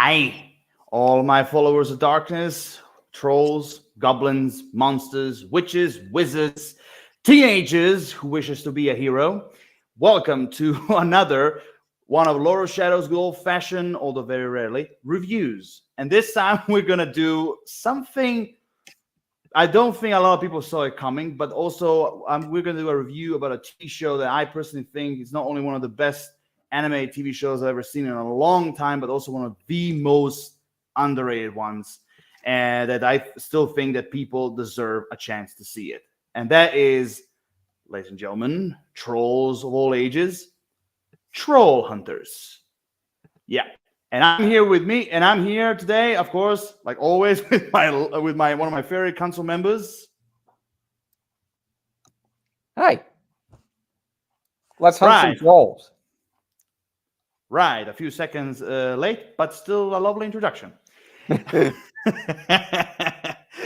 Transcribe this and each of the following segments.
Hi, all my followers of darkness, trolls, goblins, monsters, witches, wizards, teenagers who wishes to be a hero. Welcome to another one of Laurel Shadow's good old-fashioned, although very rarely, reviews. And this time we're gonna do something I don't think a lot of people saw it coming, but also we're going to do a review about a TV show that I personally think is not only one of the best anime TV shows I've ever seen in a long time, but also one of the most underrated ones, and that I still think that people deserve a chance to see it. And that is, ladies and gentlemen, trolls of all ages, Trollhunters. Yeah. And I'm here today, of course, like always, with my one of my favorite council members. Hi. Let's hunt some trolls. Right, a few seconds late, but still a lovely introduction.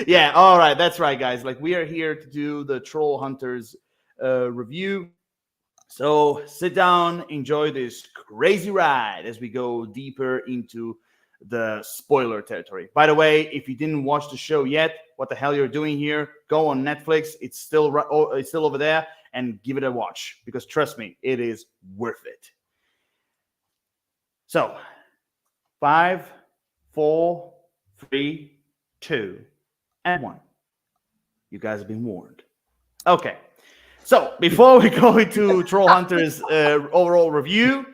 Yeah, all right, that's right, guys. Like, we are here to do the Trollhunters review. So sit down, enjoy this crazy ride as we go deeper into the spoiler territory. By the way, if you didn't watch the show yet, what the hell you're doing here? Go on Netflix. It's still over there, and give it a watch, because trust me, it is worth it. So, 5, 4, 3, 2, and 1. You guys have been warned. Okay. So, before we go into Trollhunters' overall review,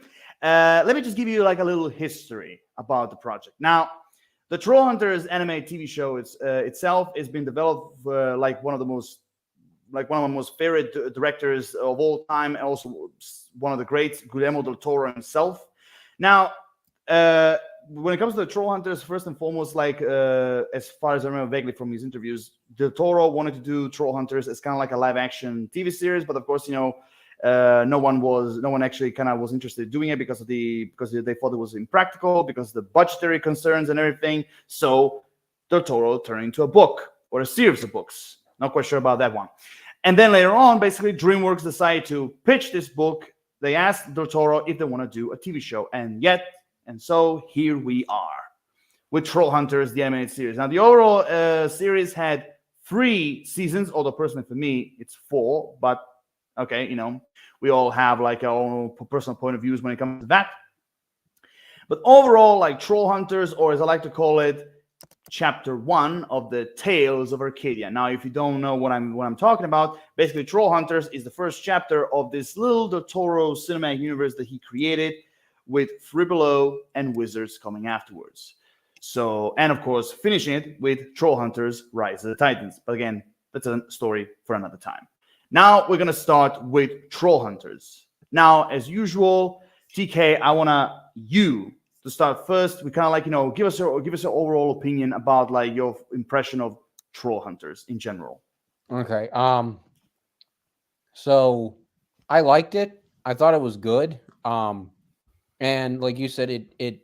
let me just give you like a little history about the project. Now, the Trollhunters anime TV show itself has been developed like one of my most favorite directors of all time, and also one of the greats, Guillermo del Toro himself. Now, when it comes to the Trollhunters, first and foremost, like as far as I remember vaguely from his interviews, Del Toro wanted to do Trollhunters as kind of like a live-action TV series, but of course, no one actually kind of was interested in doing it because they thought it was impractical, because of the budgetary concerns and everything. So Del Toro turned into a book, or a series of books. Not quite sure about that one. And then later on, basically, DreamWorks decided to pitch this book. They asked Del Toro if they want to do a TV show, and so here we are with Trollhunters, the animated series. Now, the overall series had 3 seasons, although personally for me, it's 4. But okay, we all have like our own personal point of views when it comes to that. But overall, like Trollhunters, or as I like to call it, Chapter 1 of the Tales of Arcadia. Now, if you don't know what I'm talking about, basically Trollhunters is the first chapter of this little Del Toro cinematic universe that he created, with 3 Below and Wizards coming afterwards. So, and of course, finishing it with Trollhunters Rise of the Titans. But again, that's a story for another time. Now we're gonna start with Trollhunters. Now, as usual, TK, I want you to start first. We kind of like, give us your overall opinion about like your impression of Trollhunters in general. Okay. So I liked it. I thought it was good. And like you said, it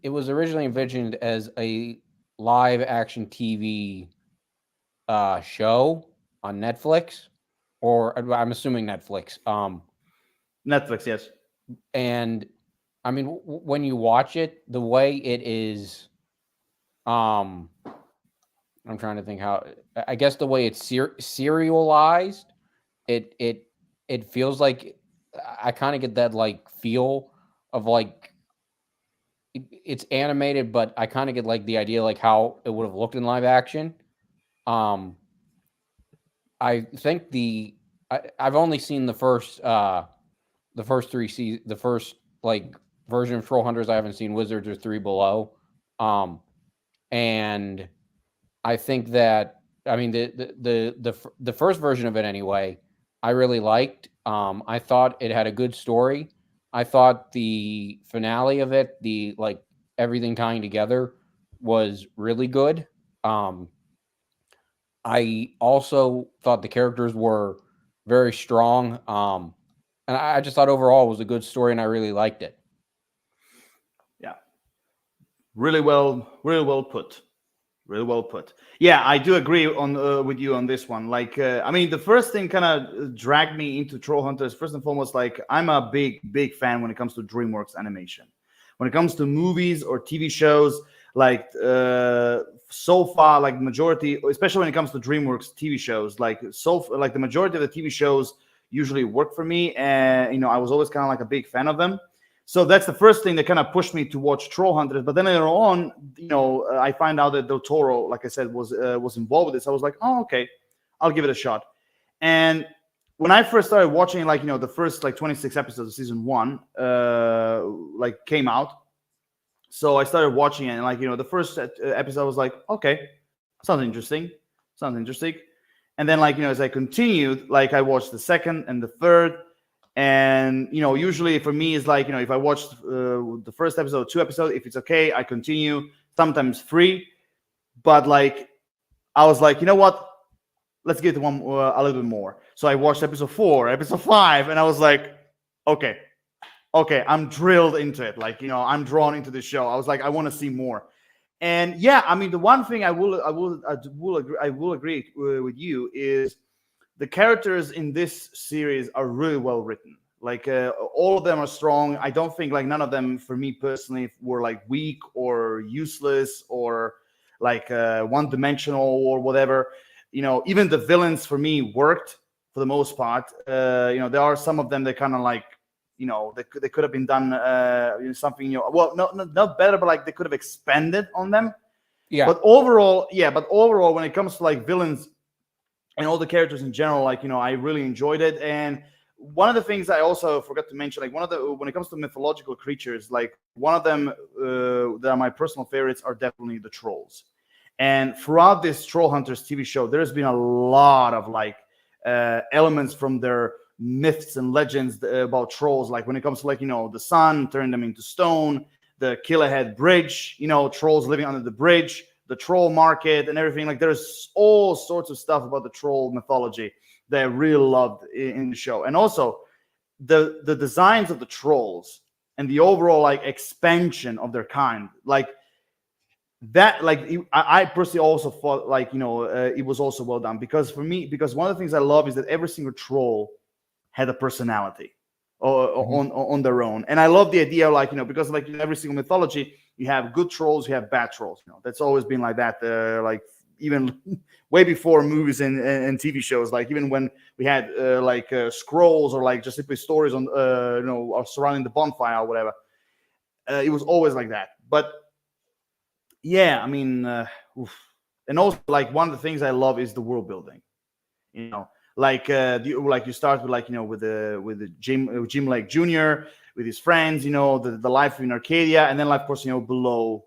was originally envisioned as a live action TV show on Netflix, or I'm assuming Netflix. Netflix, yes. And I mean, when you watch it, the way it is, I'm trying to think how. I guess the way it's serialized, it feels like I kind of get that like feel of like it's animated, but I kind of get like the idea like how it would have looked in live action. I think I've only seen the first 3 seasons, the first like version of Trollhunters. I haven't seen Wizards or 3 Below. And I think that, I mean, the first version of it anyway, I really liked. I thought it had a good story. I thought the finale of it, the like everything tying together, was really good. I also thought the characters were very strong. And I just thought overall it was a good story, and I really liked it. Yeah. Really well put. Really well put. Yeah, I do agree with you on this one. Like, I mean, the first thing kind of dragged me into Trollhunters. First and foremost, like, I'm a big fan when it comes to DreamWorks animation. when it comes to movies or TV shows, like so far, like majority, especially when it comes to DreamWorks TV shows, like the majority of the TV shows usually work for me, and I was always kind of like a big fan of them. So that's the first thing that kind of pushed me to watch Trollhunters. But then later on, I find out that Del Toro, like I said, was involved with this. I was like, oh, okay, I'll give it a shot. And when I first started watching, like the first like 26 episodes of season 1, like came out. So I started watching it, and like the first episode was like, okay, sounds interesting. And then like as I continued, like I watched the second and the third. And usually for me it's like if I watched the first episode, 2 episodes, if it's okay, I continue. Sometimes 3, but like I was like, you know what? Let's get one a little bit more. So I watched episode 4, episode 5, and I was like, okay, I'm drilled into it. Like I'm drawn into the show. I was like, I want to see more. And yeah, I mean, the one thing I will agree with you is the characters in this series are really well written. Like all of them are strong. I don't think like none of them, for me personally, were like weak or useless or like one-dimensional or whatever. Even the villains for me worked for the most part. There are some of them that kind of like, they could have been done something. Well, not better, but like they could have expanded on them. Yeah. But overall, when it comes to like villains and all the characters in general, like I really enjoyed it. And one of the things I also forgot to mention, like when it comes to mythological creatures, like one of them that are my personal favorites are definitely the trolls. And throughout this Trollhunters TV show, there's been a lot of like elements from their myths and legends about trolls. Like when it comes to like the sun turned them into stone, the Killerhead Bridge, trolls living under the bridge, the troll market and everything. Like there's all sorts of stuff about the troll mythology that I really loved in the show. And also the designs of the trolls and the overall like expansion of their kind, like that, like I personally also thought like it was also well done, because one of the things I love is that every single troll had a personality on their own. And I love the idea, like because like in every single mythology you have good trolls, you have bad trolls. That's always been like that. Like even way before movies and TV shows. Like even when we had scrolls or like just simply stories on surrounding the bonfire or whatever, it was always like that. But yeah, I mean, and also like one of the things I love is the world building. Like you start with like with the Jim Lake Jr. with his friends, the life in Arcadia, and then like, of course below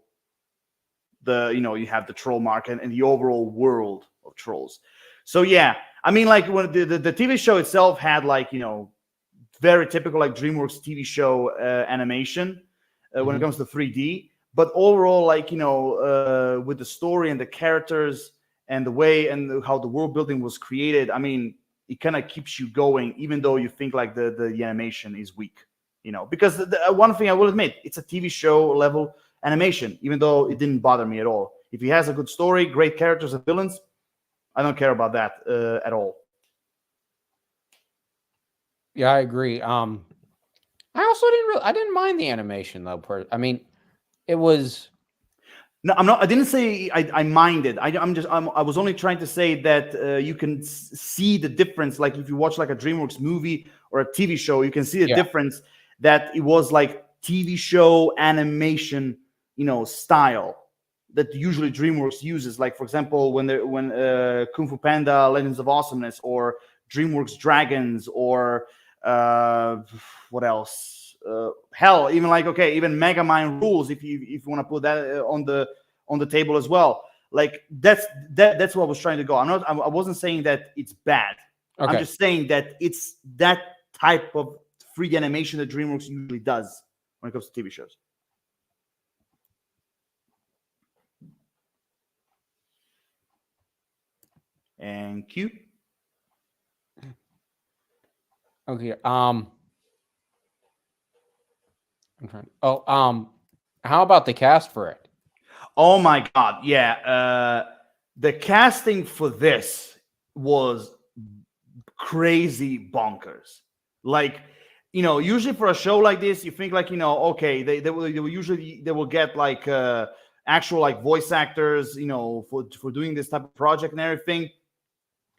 the you have the troll market and the overall world of trolls. So yeah, I mean like when the TV show itself had like very typical like DreamWorks TV show animation when it comes to 3D, but overall like with the story and the characters and the way and how the world building was created, I mean, it kind of keeps you going, even though you think like the animation is weak, because the one thing I will admit, it's a TV show level animation, even though it didn't bother me at all. If he has a good story, great characters and villains, I don't care about that at all. Yeah, I agree. I also I didn't mind the animation though. I mean, it was. No, I'm not. I didn't say I minded. I was only trying to say that you can see the difference. Like if you watch like a DreamWorks movie or a TV show, you can see the difference that it was like TV show animation, style that usually DreamWorks uses. Like for example, when Kung Fu Panda: Legends of Awesomeness, or DreamWorks Dragons, or what else? Hell, even like even Megamind Rules, if you want to put that on the table as well. Like that's what I was trying to go. I wasn't saying that it's bad. Okay. I'm just saying that it's that type of 3D animation that DreamWorks usually does when it comes to TV shows. And Q. Okay. I'm trying. How about the cast for it? Oh my God, yeah. The casting for this was crazy bonkers. Like, usually for a show like this, you think like, okay, they will get like actual like voice actors, for doing this type of project and everything.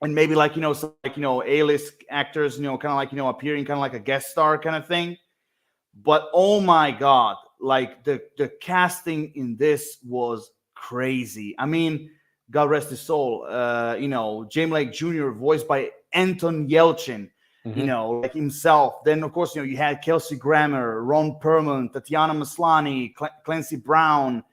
And maybe like, some like, A-list actors, kind of like, appearing kind of like a guest star kind of thing. But oh my God, like the casting in this was crazy. I mean, God rest his soul. James Lake Jr., voiced by Anton Yelchin, like himself. Then, of course, you had Kelsey Grammer, Ron Perlman, Tatiana Maslany, Clancy Brown.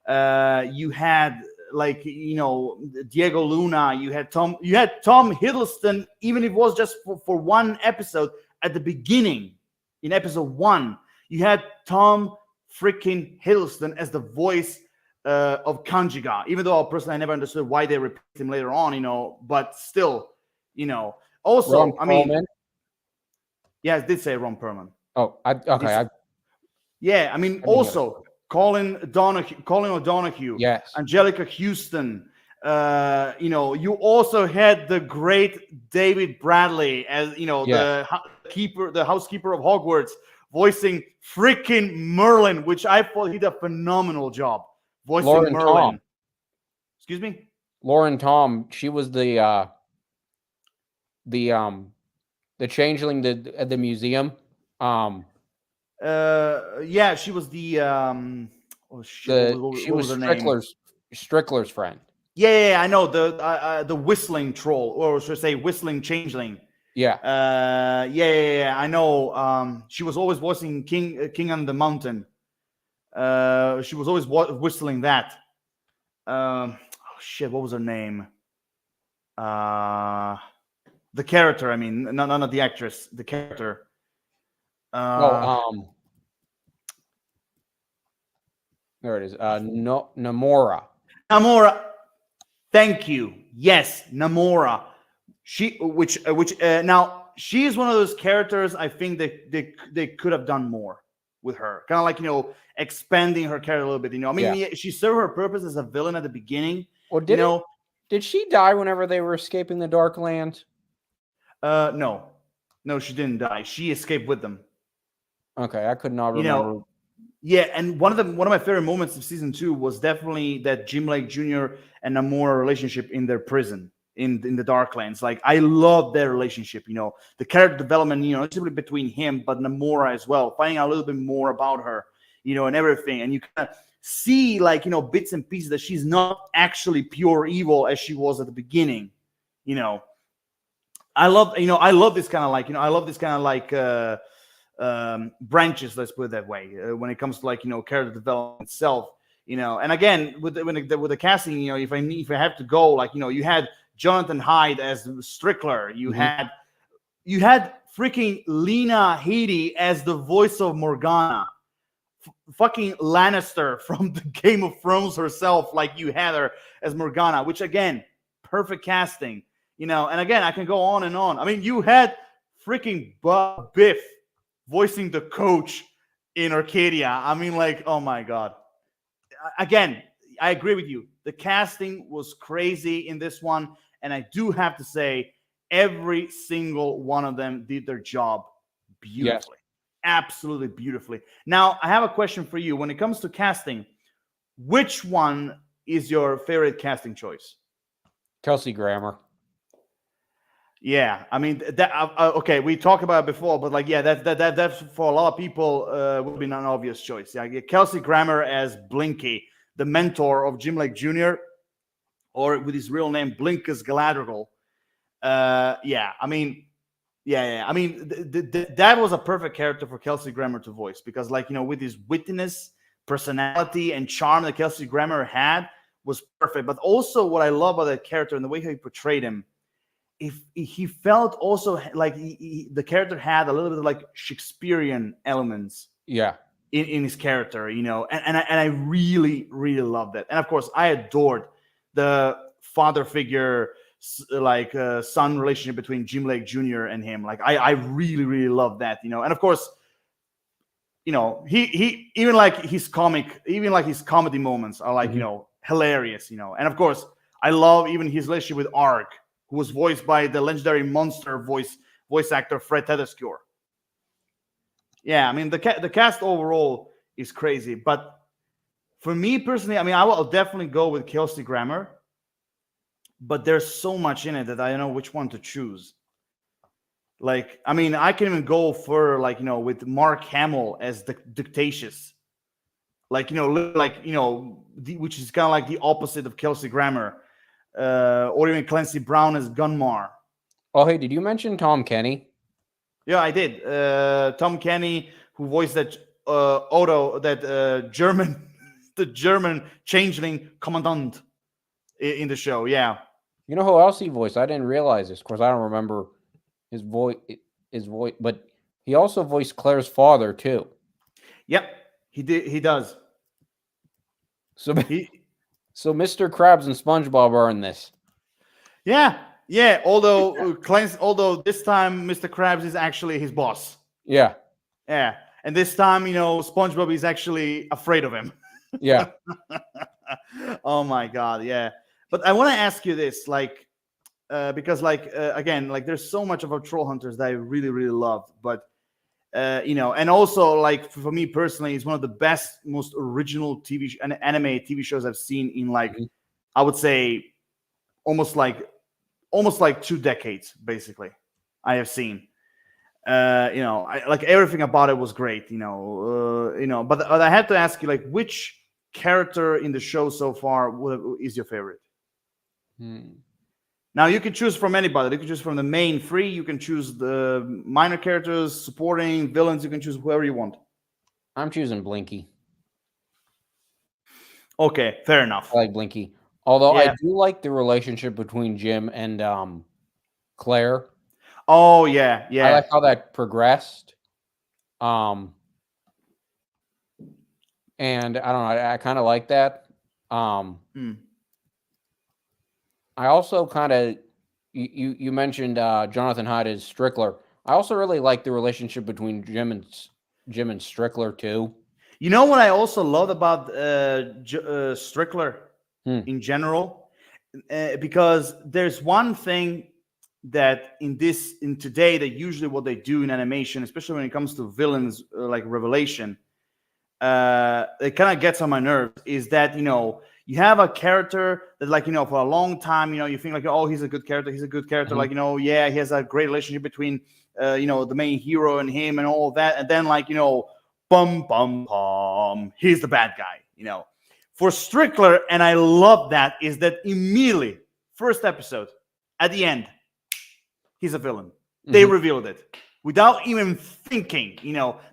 You had like, Diego Luna. You had Tom Hiddleston, even if it was just for one episode at the beginning. In episode 1, you had Tom freaking Hiddleston as the voice of Kanjiga, even though personally I never understood why they replaced him later on, but still, Also, Ron Perlman? Yeah, I did say Ron Perlman. Oh, okay. Yeah, I mean, also Colin O'Donoghue, yes, Angelica Houston. You also had the great David Bradley as the housekeeper of Hogwarts, voicing freaking Merlin, which I thought he did a phenomenal job voicing Lauren Merlin. Tom. Excuse me, Lauren Tom. She was the changeling at the museum. Yeah, she was the oh shit, she was Strickler's friend. Yeah, I know the whistling troll, or should I say whistling changeling. Yeah. Yeah, I know. She was always voicing King on the Mountain. She was always whistling that. Oh shit, what was her name? The character. I mean, not the actress. The character. There it is. Namora. Namora. Thank you. Yes, Namora. Now she is one of those characters. I think they could have done more with her. Kind of like expanding her character a little bit. I mean, she served her purpose as a villain at the beginning. Well, did she die whenever they were escaping the Dark Land? No, she didn't die. She escaped with them. Okay, I could not remember. Yeah, and one of my favorite moments of season 2 was definitely that Jim Lake Jr. and Namora relationship in their prison in the Darklands. Like, I love their relationship. The character development. Not simply between him but Namora as well. Finding out a little bit more about her. And everything, and you kind of see like bits and pieces that she's not actually pure evil as she was at the beginning. I love this kind of like I love this kind of like branches, let's put it that way, when it comes to like character development itself. And again with the casting, if I have to go, like you had Jonathan Hyde as Strickler, you had freaking Lena Headey as the voice of Morgana. Fucking Lannister from the Game of Thrones herself, like you had her as Morgana, which again, perfect casting, and again, I can go on and on. I mean, you had freaking Bob Biff voicing the coach in Arcadia. I mean, like, oh my God. Again, I agree with you. The casting was crazy in this one, and I do have to say, every single one of them did their job beautifully. Yes. Absolutely beautifully. Now, I have a question for you. When it comes to casting, which one is your favorite casting choice? Kelsey Grammer. Yeah, I mean that. Okay, we talked about it before, but like, yeah, that's for a lot of people would be an obvious choice. Yeah, Kelsey Grammer as Blinky, the mentor of Jim Lake Jr., or with his real name Blinkus Galadriel. Yeah, I mean. Yeah. I mean, that was a perfect character for Kelsey Grammer to voice because, like, with his wittiness, personality, and charm that Kelsey Grammer had was perfect. But also, what I love about that character and the way he portrayed him, if he felt also like the character had a little bit of like Shakespearean elements. Yeah. In his character, and I really, really loved that. And of course, I adored the father figure, like son relationship between Jim Lake Jr. and him. Like I really, really love that, and of course, he even like his comedy moments are like hilarious, and of course I love even his relationship with Ark, who was voiced by the legendary monster voice actor Fred Tatasciore. Yeah, I mean the cast overall is crazy, but for me personally, I mean I will definitely go with Kelsey Grammer, but there's so much in it that I don't know which one to choose. Like, I mean, I can even go for like with Mark Hamill as the Dictatious, like which is kind of like the opposite of Kelsey Grammer, or even Clancy Brown as Gunmar. Oh, hey, did you mention Tom Kenny? Yeah, I did. Tom Kenny, who voiced that Otto, that German, the German changeling commandant in the show. Yeah. You know who else he voiced? I didn't realize this. Of course, I don't remember his voice. But he also voiced Claire's father too. Yep, he did. He does. So, He, so Mr. Krabs and SpongeBob are in this. yeah, yeah. Although this time Mr. Krabs is actually his boss. Yeah, Yeah, and this time SpongeBob is actually afraid of him. yeah. Oh my god, yeah. But I want to ask you this, like, because again, like there's so much about Trollhunters that I really really loved, but and also like for me personally, it's one of the best, most original anime TV shows I've seen in like I would say almost like 2 decades, basically. I have seen. Like everything about it was great. But I had to ask you, like, which character in the show so far is your favorite? Now you can choose from anybody. You can choose from the main three. You can choose the minor characters, supporting, villains. You can choose whoever you want. I'm choosing Blinky. Okay, fair enough. I like Blinky. Although Yeah. I do like the relationship between Jim and Claire. Oh yeah, yeah. I like how that progressed. And I don't know, I kind of like that. I also kind of you mentioned Jonathan Hyde as Strickler. I also really like the relationship between Jim and Strickler too. You know what I also love about Strickler in general, because there's one thing that in today that usually what they do in animation, especially when it comes to villains like Revelation, it kind of gets on my nerves, is that you have a character that like for a long time you think like, oh, he's a good character, like yeah, he has a great relationship between the main hero and him and all that, and then like bum bum bum, he's the bad guy. For Strickler, and I love that, is that immediately first episode at the end he's a villain. They revealed it without even thinking.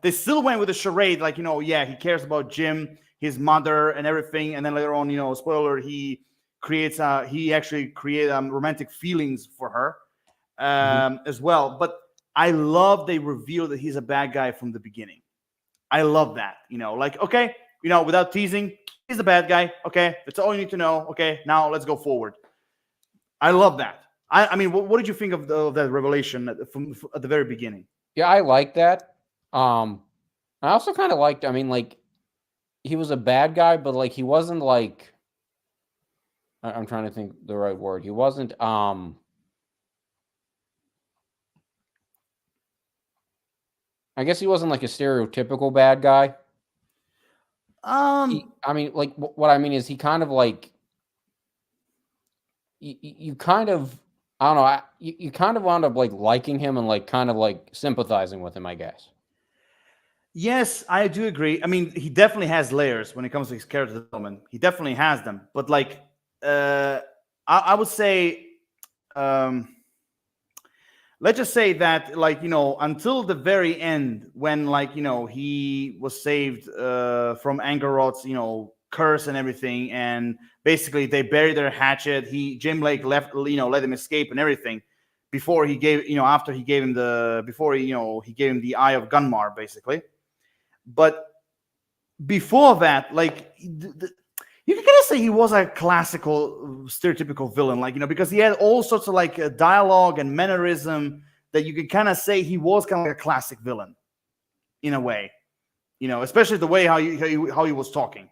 They still went with the charade, like yeah, he cares about Jim, his mother, and everything. And then later on, spoiler, he actually created romantic feelings for her as well. But I love they revealed that he's a bad guy from the beginning. I love that. Like, okay, without teasing, he's the bad guy. Okay, that's all you need to know. Okay, now let's go forward. I love that. I mean, what did you think of that revelation from at the very beginning? Yeah, I like that. I also kind of liked. I mean, like, he was a bad guy, but like he wasn't like. I'm trying to think the right word. He wasn't. I guess he wasn't like a stereotypical bad guy. I mean, like, what I mean is he kind of like. You kind of. I don't know. You kind of wound up like liking him and like kind of like sympathizing with him, I guess. Yes, I do agree. I mean, he definitely has layers when it comes to his character development. He definitely has them. But like, I would say, let's just say that, like, until the very end, when like he was saved from Angarot's curse and everything, and basically they buried their hatchet. Jim Lake let him escape and everything before he gave after he gave him the he gave him the eye of Gunmar, basically. But before that, like you can kind of say he was a classical stereotypical villain, like because he had all sorts of like dialogue and mannerism that you could kind of say he was kind of like a classic villain in a way, especially the way how he was talking.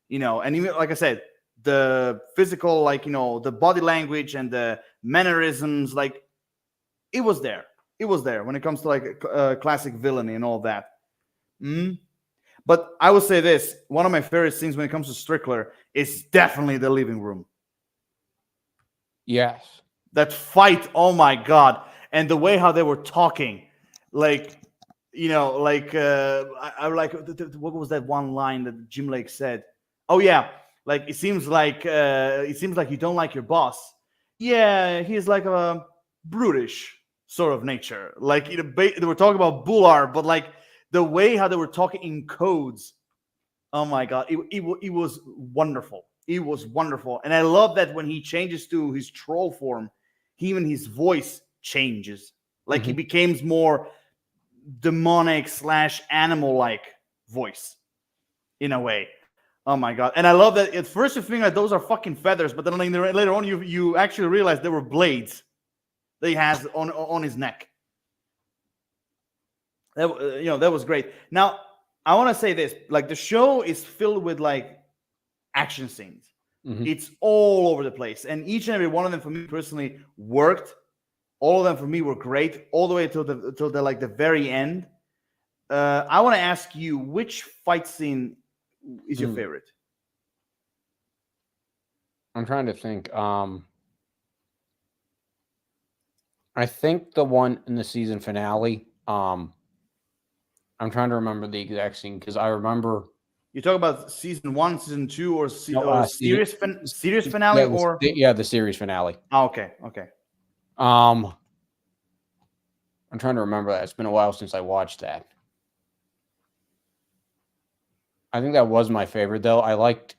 And even like I said, the physical, like the body language and the mannerisms, like it was there when it comes to like classic villainy and all that. Mm. But I will say this: one of my favorite scenes when it comes to Strickler is definitely the living room. Yes. That fight, oh my god, and the way how they were talking, like like I like what was that one line that Jim Lake said? Oh yeah, like it seems like you don't like your boss. Yeah, he's like a brutish sort of nature. Like they were talking about Bular, but like the way how they were talking in codes. Oh my god, it was wonderful. It was wonderful, and I love that when he changes to his troll form, even his voice changes. Like he becomes more demonic slash animal like voice in a way. Oh my god! And I love that. At first, you think that those are fucking feathers, but then later on, you actually realize they were blades that he has on his neck. That that was great. Now I want to say this: like the show is filled with like action scenes. It's all over the place, and each and every one of them for me personally worked. All of them for me were great, all the way till the like the very end. I want to ask you, which fight scene is your favorite? I'm trying to think. I think the one in the season finale. I'm trying to remember the exact scene because I remember. You talk about season 1, season 2, or No, or season, series finale, or the series finale. oh, okay. I'm trying to remember that. It's been a while since I watched that. I think that was my favorite though. I liked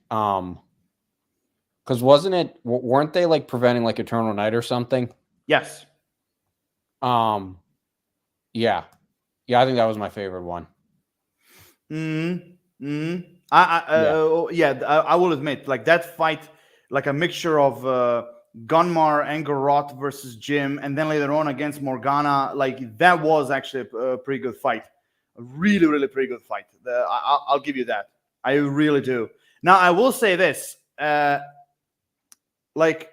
because weren't they like preventing like Eternal Night or something? Yes. Yeah. I think that was my favorite one. I will admit, like that fight, like a mixture of Gunmar and Garrote versus Jim, and then later on against Morgana, like that was actually a pretty good fight. A really, really pretty good fight. I'll give you that. I really do. Now, I will say this: like,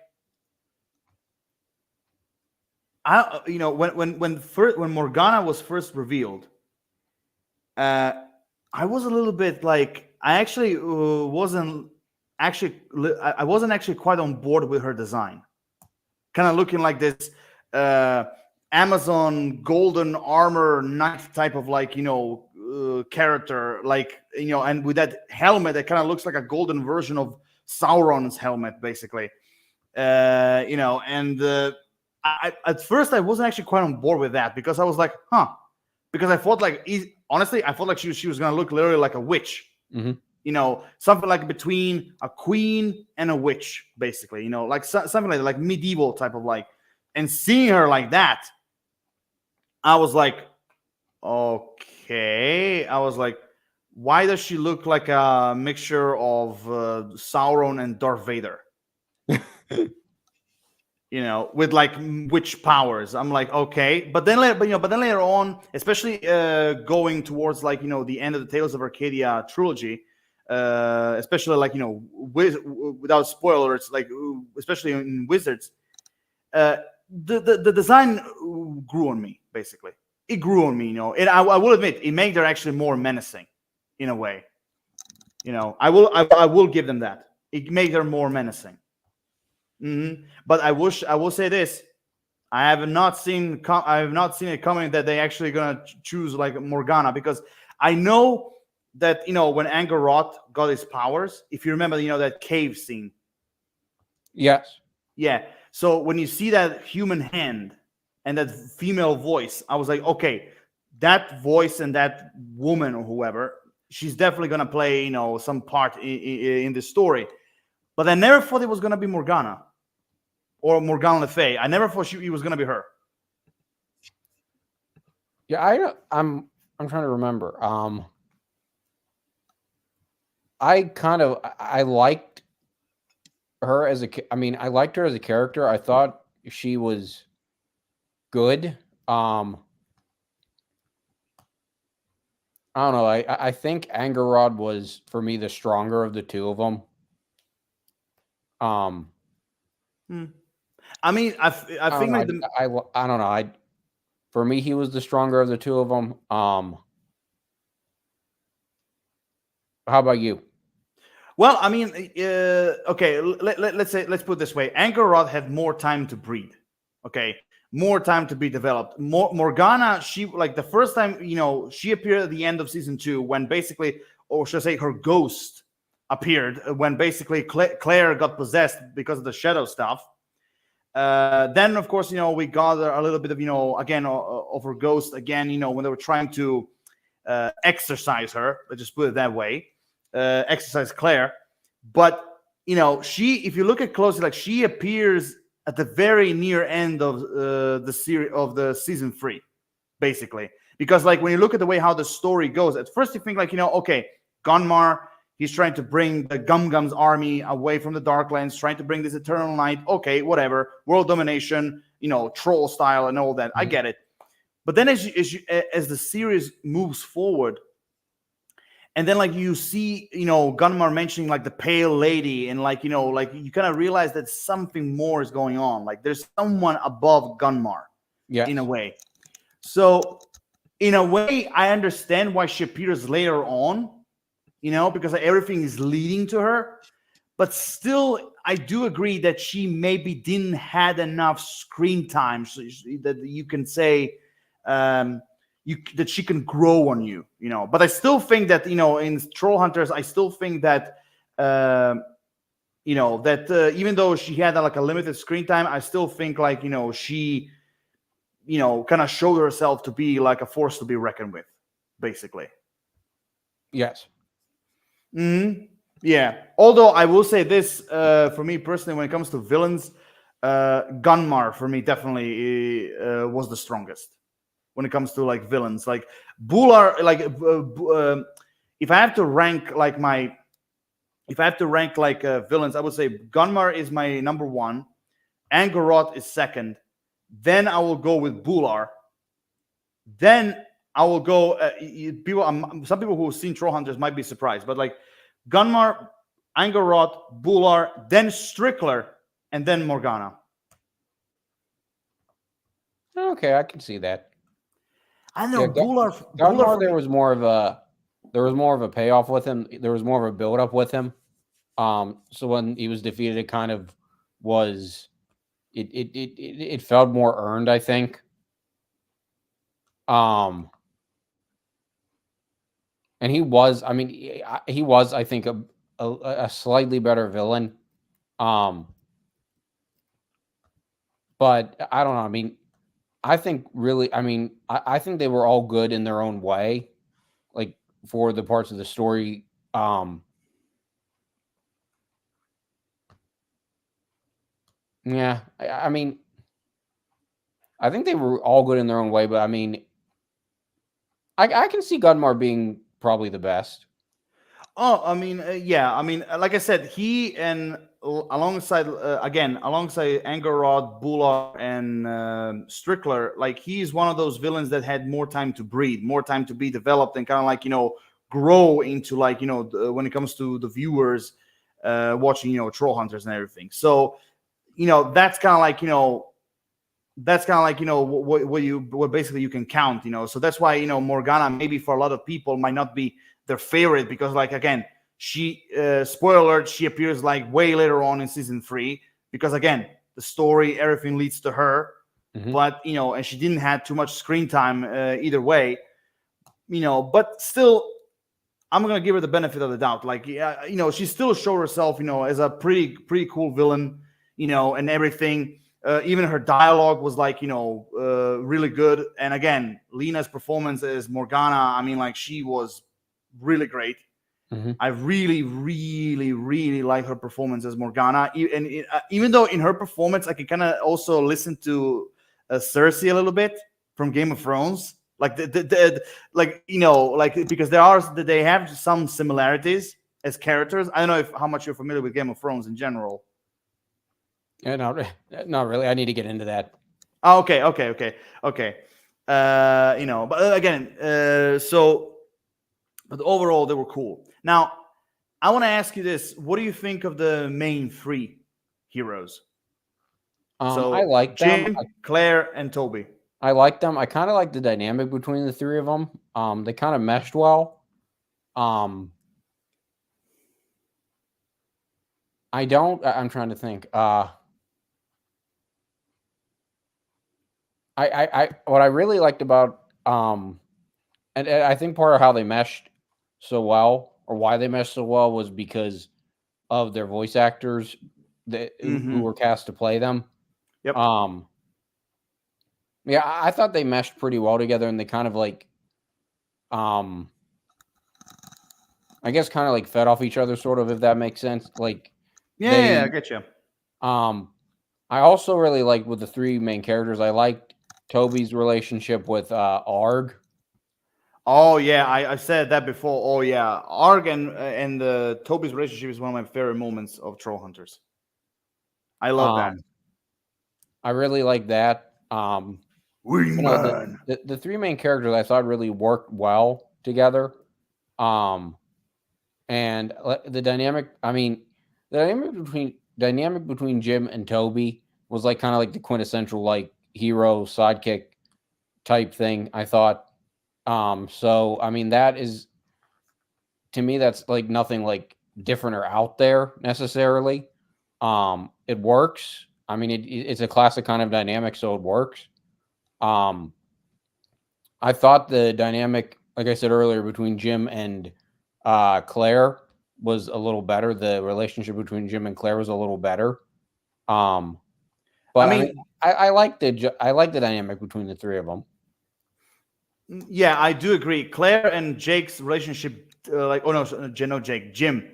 when Morgana was first revealed, I was a little bit like I actually wasn't actually I wasn't actually quite on board with her design. Kind of looking like this uh, Amazon golden armor knight type of like character, like and with that helmet that kind of looks like a golden version of Sauron's helmet, basically. And at first I wasn't actually quite on board with that because I was like, huh, because I thought like honestly, I felt like she was gonna look literally like a witch. Something like between a queen and a witch, basically. Like something like that, like medieval type of like. And seeing her like that, I was like, okay. I was like, why does she look like a mixture of Sauron and Darth Vader? With like witch powers. I'm like, okay, but then later on, especially going towards like the end of the Tales of Arcadia trilogy, especially like without spoilers, like especially in Wizards, the design grew on me. Basically, it grew on me. And I will admit, it made her actually more menacing, in a way. I will give them that. It made her more menacing. But I will say this: I have not seen it coming that they actually gonna choose like Morgana, because I know that when Angerot got his powers, if you remember, that cave scene. Yes. Yeah. So when you see that human hand and that female voice, I was like, okay, that voice and that woman or whoever, she's definitely gonna play some part in the story. But I never thought it was gonna be Morgana. Or Morgana Le Fay. I never thought it was gonna be her. Yeah, I'm trying to remember. I liked her as I liked her as a character. I thought she was good. I don't know. I think Angerod was for me the stronger of the two of them. I mean, I think like I don't know. For me, he was the stronger of the two of them. How about you? Well, I mean, okay, let's put it this way. Angorod had more time to breed. Okay, more time to be developed. Morgana, she like the first time, she appeared at the end of season 2 when basically, or should I say, her ghost appeared when basically Claire got possessed because of the shadow stuff. Then, of course, we got a little bit of, again, of her ghost again, when they were trying to exercise her. Let's just put it that way. Exercise Claire. But, if you look at closely, like she appears at the very near end of the series of the season 3, basically. Because, like, when you look at the way how the story goes, at first you think, like, okay, Gunmar, he's trying to bring the Gumgum's army away from the Darklands, trying to bring this eternal night. Okay, whatever. World domination, troll style and all that. I get it. But then as the series moves forward, and then like you see, Gunmar mentioning like the pale lady, and like, like you kind of realize that something more is going on. Like there's someone above Gunmar, in a way. So in a way, I understand why she appears later on, because everything is leading to her. But still, I do agree that she maybe didn't had enough screen time so that you can say that she can grow on you, But I still think that, in Trollhunters, I still think that, even though she had like a limited screen time, I still think like, she, kind of showed herself to be like a force to be reckoned with, basically. Yes. Yeah. Although I will say this, for me personally, when it comes to villains, Gunmar for me definitely was the strongest when it comes to like villains. Like Bular, like if I have to rank like villains, I would say Gunmar is my number 1, Angoroth is second, then I will go with Bular, then I will go. Some people who have seen Trollhunters might be surprised, but like Gunmar, Angoroth, Bular, then Strickler, and then Morgana. Okay, I can see that. I know Bular. Gunmar, there was more of a payoff with him. There was more of a build up with him. So when he was defeated, it kind of was. It felt more earned, I think. And he was, I mean, he was, I think, a slightly better villain. But I don't know. I mean, I think really, I mean, I think they were all good in their own way, like for the parts of the story. Yeah, I mean, I think they were all good in their own way, but I mean, I can see Gunmar being probably the best. Oh, I mean, yeah. I mean, like I said, he and alongside Angorod, Bular, and Strickler, like he's one of those villains that had more time to breed, more time to be developed, and kind of like grow into like when it comes to the viewers watching Trollhunters and everything. So that's kind of like what basically you can count. So that's why Morgana maybe for a lot of people might not be their favorite, because like again, she spoiler alert, she appears like way later on in season 3, because again, the story, everything leads to her. But and she didn't have too much screen time either way, but still I'm gonna give her the benefit of the doubt. Like she still showed herself as a pretty cool villain, and everything. Even her dialogue was like really good. And again, Lena's performance as Morgana, I mean, like she was really great. I really, really, really like her performance as Morgana. And even though in her performance, I can kind of also listen to Cersei a little bit from Game of Thrones, like because they have some similarities as characters. I don't know how much you're familiar with Game of Thrones in general. Yeah, not really. I need to get into that. Oh, okay. But again, but overall, they were cool. Now, I want to ask you this: what do you think of the main 3 heroes? I like Jim, them. Claire, and Toby. I like them. I kind of like the dynamic between the 3 of them. They kind of meshed well. I don't. I'm trying to think. What I really liked about and I think part of how they meshed so well, or why they meshed so well, was because of their voice actors who Mm-hmm. were cast to play them. Yep. Um, yeah, I thought they meshed pretty well together, and they kind of like, um, I guess, kind of like fed off each other, sort of, if that makes sense. Like Yeah, I they, get you. um, I also really liked with the three main characters. I liked Toby's relationship with Arg. Oh yeah, I said that before. Oh yeah, Arg and Toby's relationship is one of my favorite moments of Trollhunters. I love that. Um, I really like that. Wingman. The three main characters I thought really worked well together. Um, and the dynamic, I mean, the dynamic between Jim and Toby was like kind of like the quintessential like hero sidekick type thing, I thought. So I mean that is, to me, that's like nothing like different or out there necessarily. It works. I mean it's a classic kind of dynamic, so it works. Um, I thought the dynamic, like I said earlier, between Jim and Claire was a little better. The relationship between Jim and Claire was a little better. Um, I but I mean, mean, I like I like the dynamic between the three of them. yeah, I do agree. Claire and Jake's relationship, oh no, no Jake, Jim.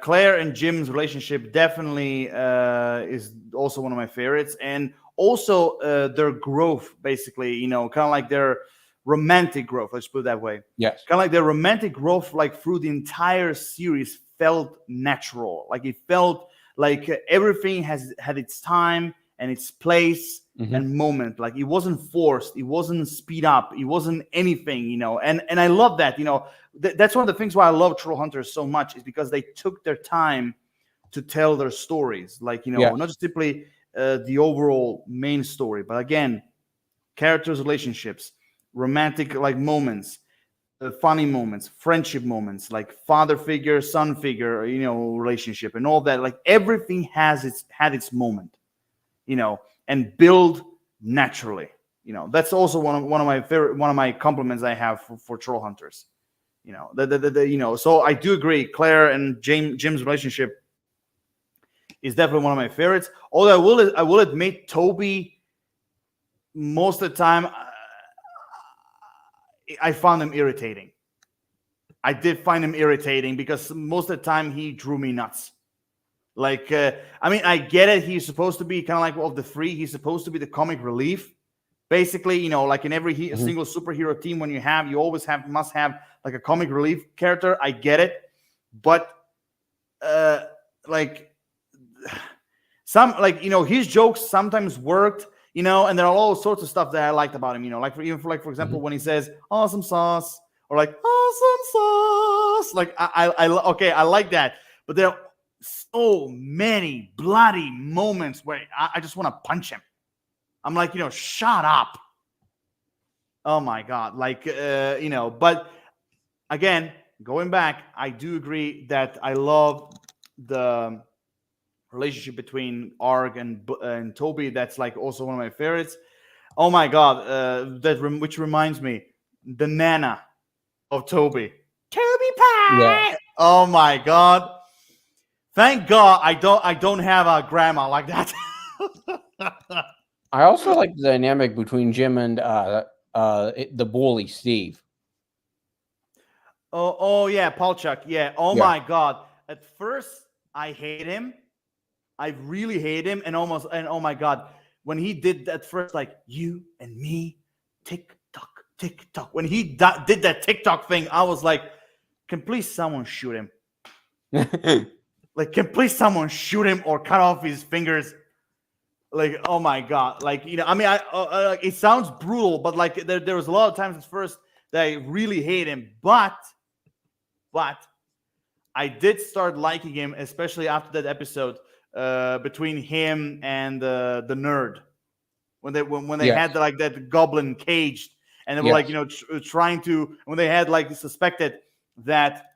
Claire and Jim's relationship definitely is also one of my favorites, and also their growth, basically, kind of like their romantic growth. Let's put it that way. Yes. Kind of like their romantic growth, like through the entire series, felt natural. Like it felt like everything has had its time and its place Hmm. and moment. Like it wasn't forced, it wasn't speed up, it wasn't anything, and I love that. That's one of the things why I love Trollhunters so much, is because they took their time to tell their stories, like, Yes. not just simply the overall main story, but again, characters, relationships, romantic like moments, funny moments, friendship moments, like father figure, son figure, relationship, and all that. Like everything had its moment, and build naturally. That's also one of my favorite, one of my compliments I have for Trollhunters. So I do agree. Claire and Jim's relationship is definitely one of my favorites. Although I will admit, Toby, most of the time, I found him irritating. I did find him irritating because most of the time he drew me nuts. Like, I mean, I get it. He's supposed to be kind of like, of the three, he's supposed to be the comic relief. Basically, like in every Hmm. single superhero team, when you always must have like a comic relief character. I get it, but like some, like, his jokes sometimes worked, and there are all sorts of stuff that I liked about him. Like for example, Hmm. when he says "awesome sauce" or like "awesome sauce," like okay, I like that, but there are so many bloody moments where I just want to punch him. I'm like, shut up. Oh my god, like, but again, going back, I do agree that I love the relationship between Arg and Toby. That's like also one of my favorites. Oh my god, which reminds me, the Nana of Toby, Toby Yeah. Pie. Oh my god, thank God I don't have a grandma like that. I also like the dynamic between Jim and the bully Steve. Oh yeah, Palchuk. Yeah. Oh Yeah. my God. At first, I hate him. I really hate him, and oh my God, when he did that first, like you and me, tick tock, tick tock. When he did that TikTok thing, I was like, can please someone shoot him? Like, can please someone shoot him or cut off his fingers? Like, oh my God, like, I mean, it sounds brutal, but like there was a lot of times at first that I really hate him, but I did start liking him, especially after that episode between him and the nerd, when they Yes. had like that goblin caged, and they were like, Yes. trying to, when they had like suspected that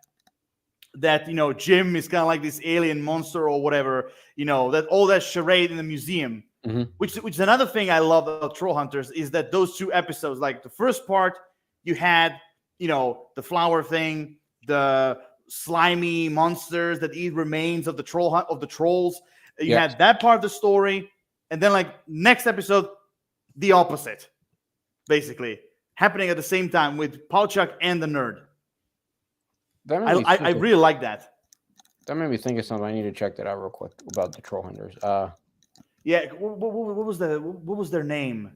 that Jim is kind of like this alien monster or whatever. That all that charade in the museum. Mm-hmm. Which is another thing I love about Trollhunters is that those two episodes, like the first part, you had the flower thing, the slimy monsters that eat remains of the trolls. You Yes. had that part of the story, and then like next episode, the opposite, basically happening at the same time with Palchuk and the nerd. That made me I think of- really like that. That made me think of something. I need to check that out real quick about the Trollhunters. Yeah, what was their name?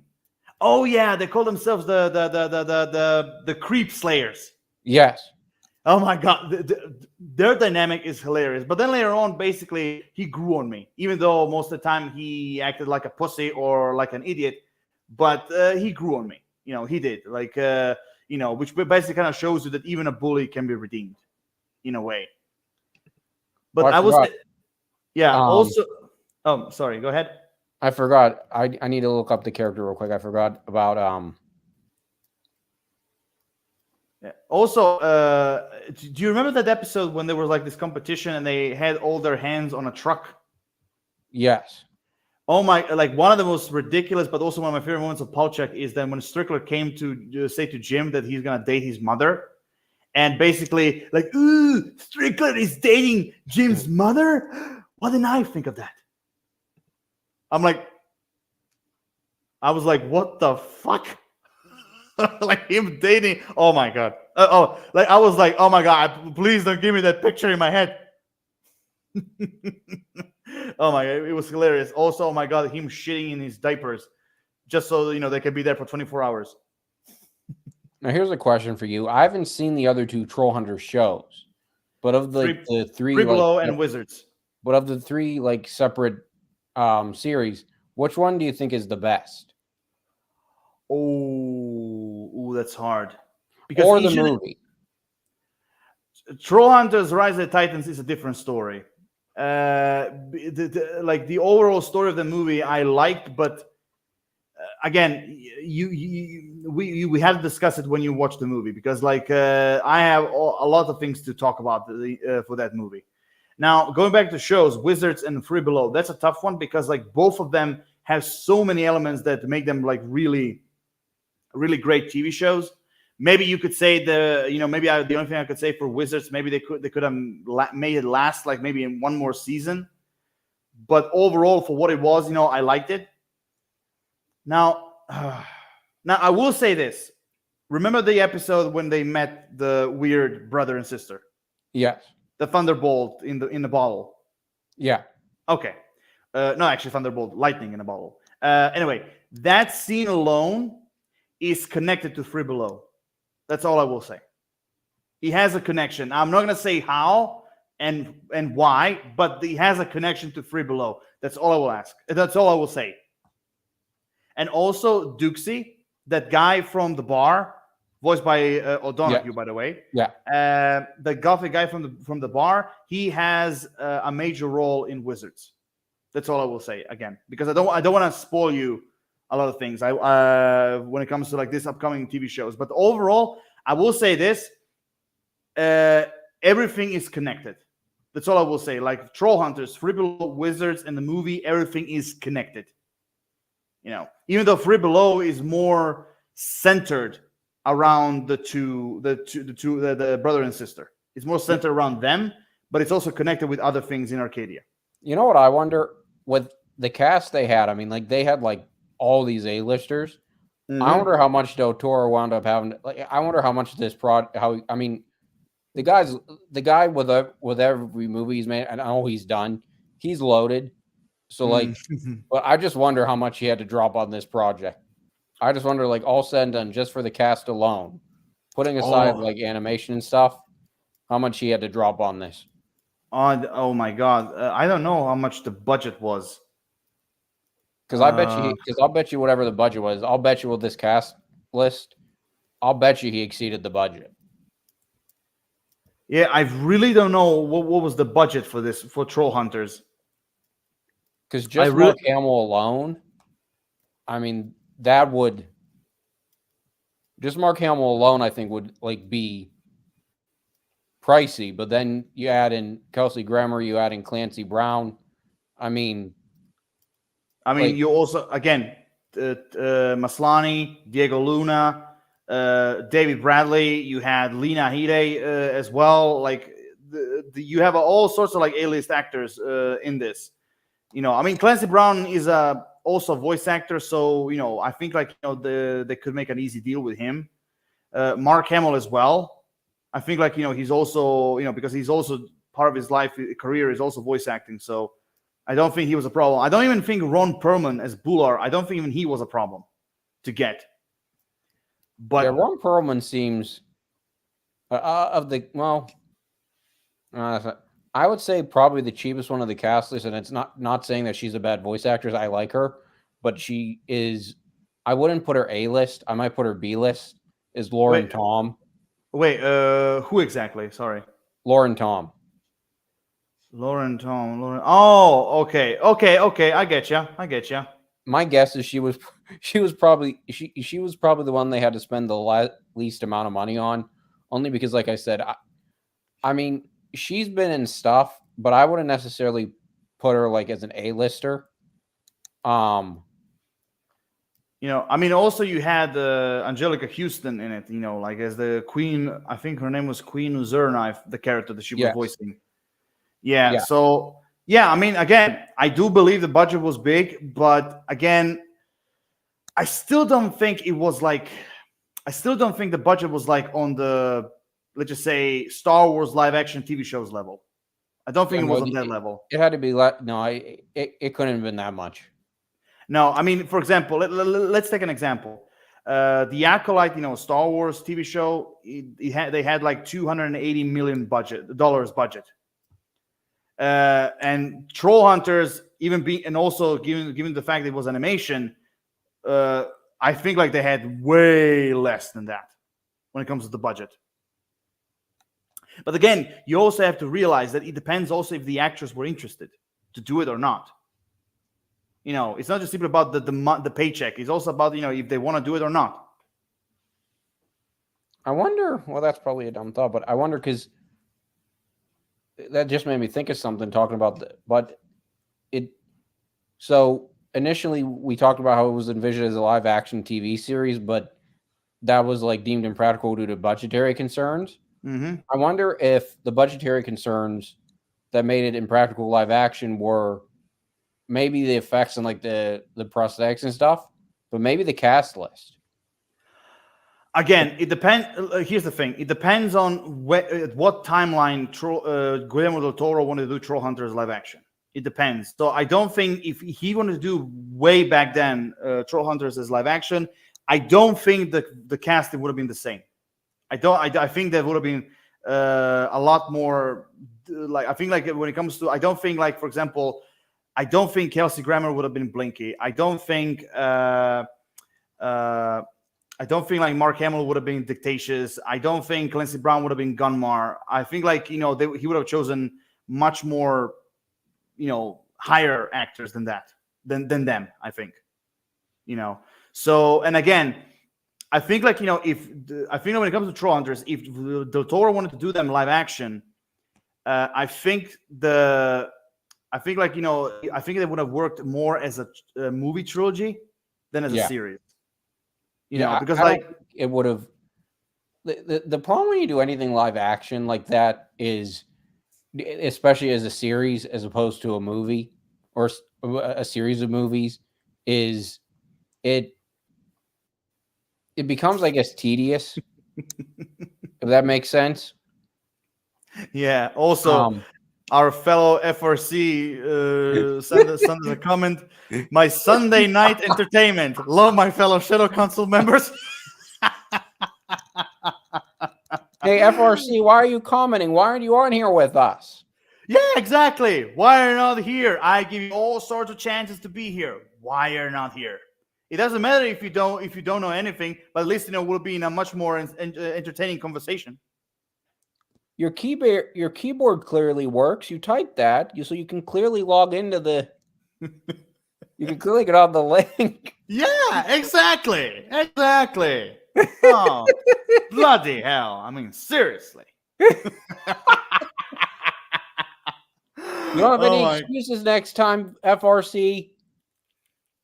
Oh yeah, they call themselves the Creep Slayers. Yes. Oh my god, their dynamic is hilarious. But then later on, basically, he grew on me. Even though most of the time he acted like a pussy or like an idiot, but he grew on me. He did. Like which basically kind of shows you that even a bully can be redeemed, in a way. But Well, I was, yeah. Um, Also, oh, sorry. Go ahead. I forgot. I need to look up the character real quick. I forgot about Yeah. Also, do you remember that episode when there was like this competition and they had all their hands on a truck? Yes. Oh my! Like one of the most ridiculous, but also one of my favorite moments of Palchuk is that when Strickler came to say to Jim that he's gonna date his mother, and basically like, ooh, Strickler is dating Jim's mother. What did I think of that? I was like, what the fuck? Like him dating. Oh my god. Like I was like, oh my god, please don't give me that picture in my head. Oh my god, it was hilarious. Also, oh my god, him shitting in his diapers just so they could be there for 24 hours. Now here's a question for you. I haven't seen the other two Trollhunter shows, but of the three Free Below and Wizards. But of the three like separate series, which one do you think is the best? Oh, that's hard. Because or the movie. Trollhunters Rise of the Titans is a different story. Like the overall story of the movie I liked, but again, we have to discuss it when you watch the movie, because like I have a lot of things to talk about for that movie. Now, going back to shows, Wizards and Free Below, that's a tough one because like both of them have so many elements that make them like really, really great TV shows. Maybe you could say the only thing I could say for Wizards, maybe they could have made it last like maybe in one more season. But overall, for what it was, I liked it. Now I will say this. Remember the episode when they met the weird brother and sister? Yes. The Thunderbolt in the bottle. Yeah. Okay. No, actually, Thunderbolt, lightning in a bottle. Anyway, that scene alone is connected to Free Below. That's all I will say. He has a connection. I'm not going to say how and why, but he has a connection to Free Below. That's all I will ask. That's all I will say. And also Duxie, that guy from the bar, voiced by O'Donoghue, by the way. Yeah. The gothic guy from the bar, he has a major role in Wizards. That's all I will say again, because I don't want to spoil you a lot of things. When it comes to like this upcoming TV shows, but overall, I will say this: everything is connected. That's all I will say. Like Trollhunters, Free Below, Wizards, and the movie, everything is connected. Even though Free Below is more centered around the brother and sister, it's more centered around them, but it's also connected with other things in Arcadia. You know what I wonder with the cast they had? I mean, like they had like all these A-listers. Mm-hmm. I wonder how much Del Toro wound up having. Like, I wonder how much this I mean, the guy with every movie he's made, and all he's done, he's loaded. So like, but I just wonder how much he had to drop on this project. I just wonder, like, all said and done, just for the cast alone, putting aside like animation and stuff, how much he had to drop on this. Oh my god, I don't know how much the budget was. Because I'll bet you whatever the budget was, I'll bet you with this cast list, I'll bet you he exceeded the budget. Yeah, I really don't know what was the budget for this for Trollhunters. Because just Mark Hamill alone, I mean, that would just Mark Hamill alone, I think, would like be pricey. But then you add in Kelsey Grammer, you add in Clancy Brown. I mean, like, you also again Maslany, Diego Luna, David Bradley. You had Lena Headey as well. Like you have all sorts of like A-list actors in this. Clancy Brown is also a voice actor, so I think like they could make an easy deal with him. Mark Hamill as well. I think like he's also because he's also part of his career is also voice acting. So I don't think he was a problem. I don't even think Ron Perlman as Bular. I don't think even he was a problem to get. But yeah, Ron Perlman seems of the I would say probably the cheapest one of the cast list, and it's not saying that she's a bad voice actress. I like her, but she is. I wouldn't put her A list. I might put her B list. Is Lauren Tom? Wait, who exactly? Sorry, Lauren Tom. Lauren. Oh, okay. I get you. My guess is she was probably the one they had to spend the least amount of money on, only because, like I said, I mean, she's been in stuff, but I wouldn't necessarily put her like as an A-lister. Also you had Angelica Houston in it, like as the queen. I think her name was Queen Uzerknife, the character that she was voicing. Yeah. So, again, I do believe the budget was big, but again, I still don't think the budget was like on the, let's just say, Star Wars live action TV shows level. I don't think it was on that level. It had to be it couldn't have been that much. No, for example, let's take an example. The Acolyte, Star Wars TV show, they had like $280 million budget. And Trollhunters, and also given the fact it was animation, I think like they had way less than that when it comes to the budget. But again, you also have to realize that it depends also if the actors were interested to do it or not. It's not just simply about the paycheck. It's also about if they want to do it or not. I wonder. Well, that's probably a dumb thought, but I wonder because that just made me think of something talking about so initially we talked about how it was envisioned as a live action TV series, but that was like deemed impractical due to budgetary concerns. Mm-hmm. I wonder if the budgetary concerns that made it impractical live action were maybe the effects and like the prosthetics and stuff, but maybe the cast list. Again, it depends. Here's the thing: it depends on what timeline Guillermo del Toro wanted to do Trollhunters live action. It depends. So I don't think if he wanted to do way back then Trollhunters as live action, I don't think the casting would have been the same. I think that would have been a lot more. Like I think like when it comes to, I don't think like for example, I don't think Kelsey Grammer would have been Blinky. I don't think like Mark Hamill would have been Dictatious. I don't think Clancy Brown would have been Gunmar. I think like he would have chosen much more, higher actors than them. I think, So and again, I think like when it comes to Trollhunters, if Del Toro wanted to do them live action, I think they would have worked more as a movie trilogy than as a series. Because like it would have. The problem when you do anything live action like that is, especially as a series as opposed to a movie or a series of movies, is it becomes, I guess, tedious. If that makes sense. Yeah. Also, our fellow FRC sent us a comment. My Sunday night entertainment. Love my fellow Shadow Council members. Hey, FRC, why are you commenting? Why aren't you on here with us? Yeah, exactly. Why are you not here? I give you all sorts of chances to be here. Why are you not here? It doesn't matter if you don't know anything, but at least we'll be in a much more entertaining conversation. Your keyboard clearly works. You type that, so you can clearly log into the. You can clearly get on the link. Yeah, exactly. Oh, bloody hell! Seriously. You don't have Oh any my- excuses next time, FRC.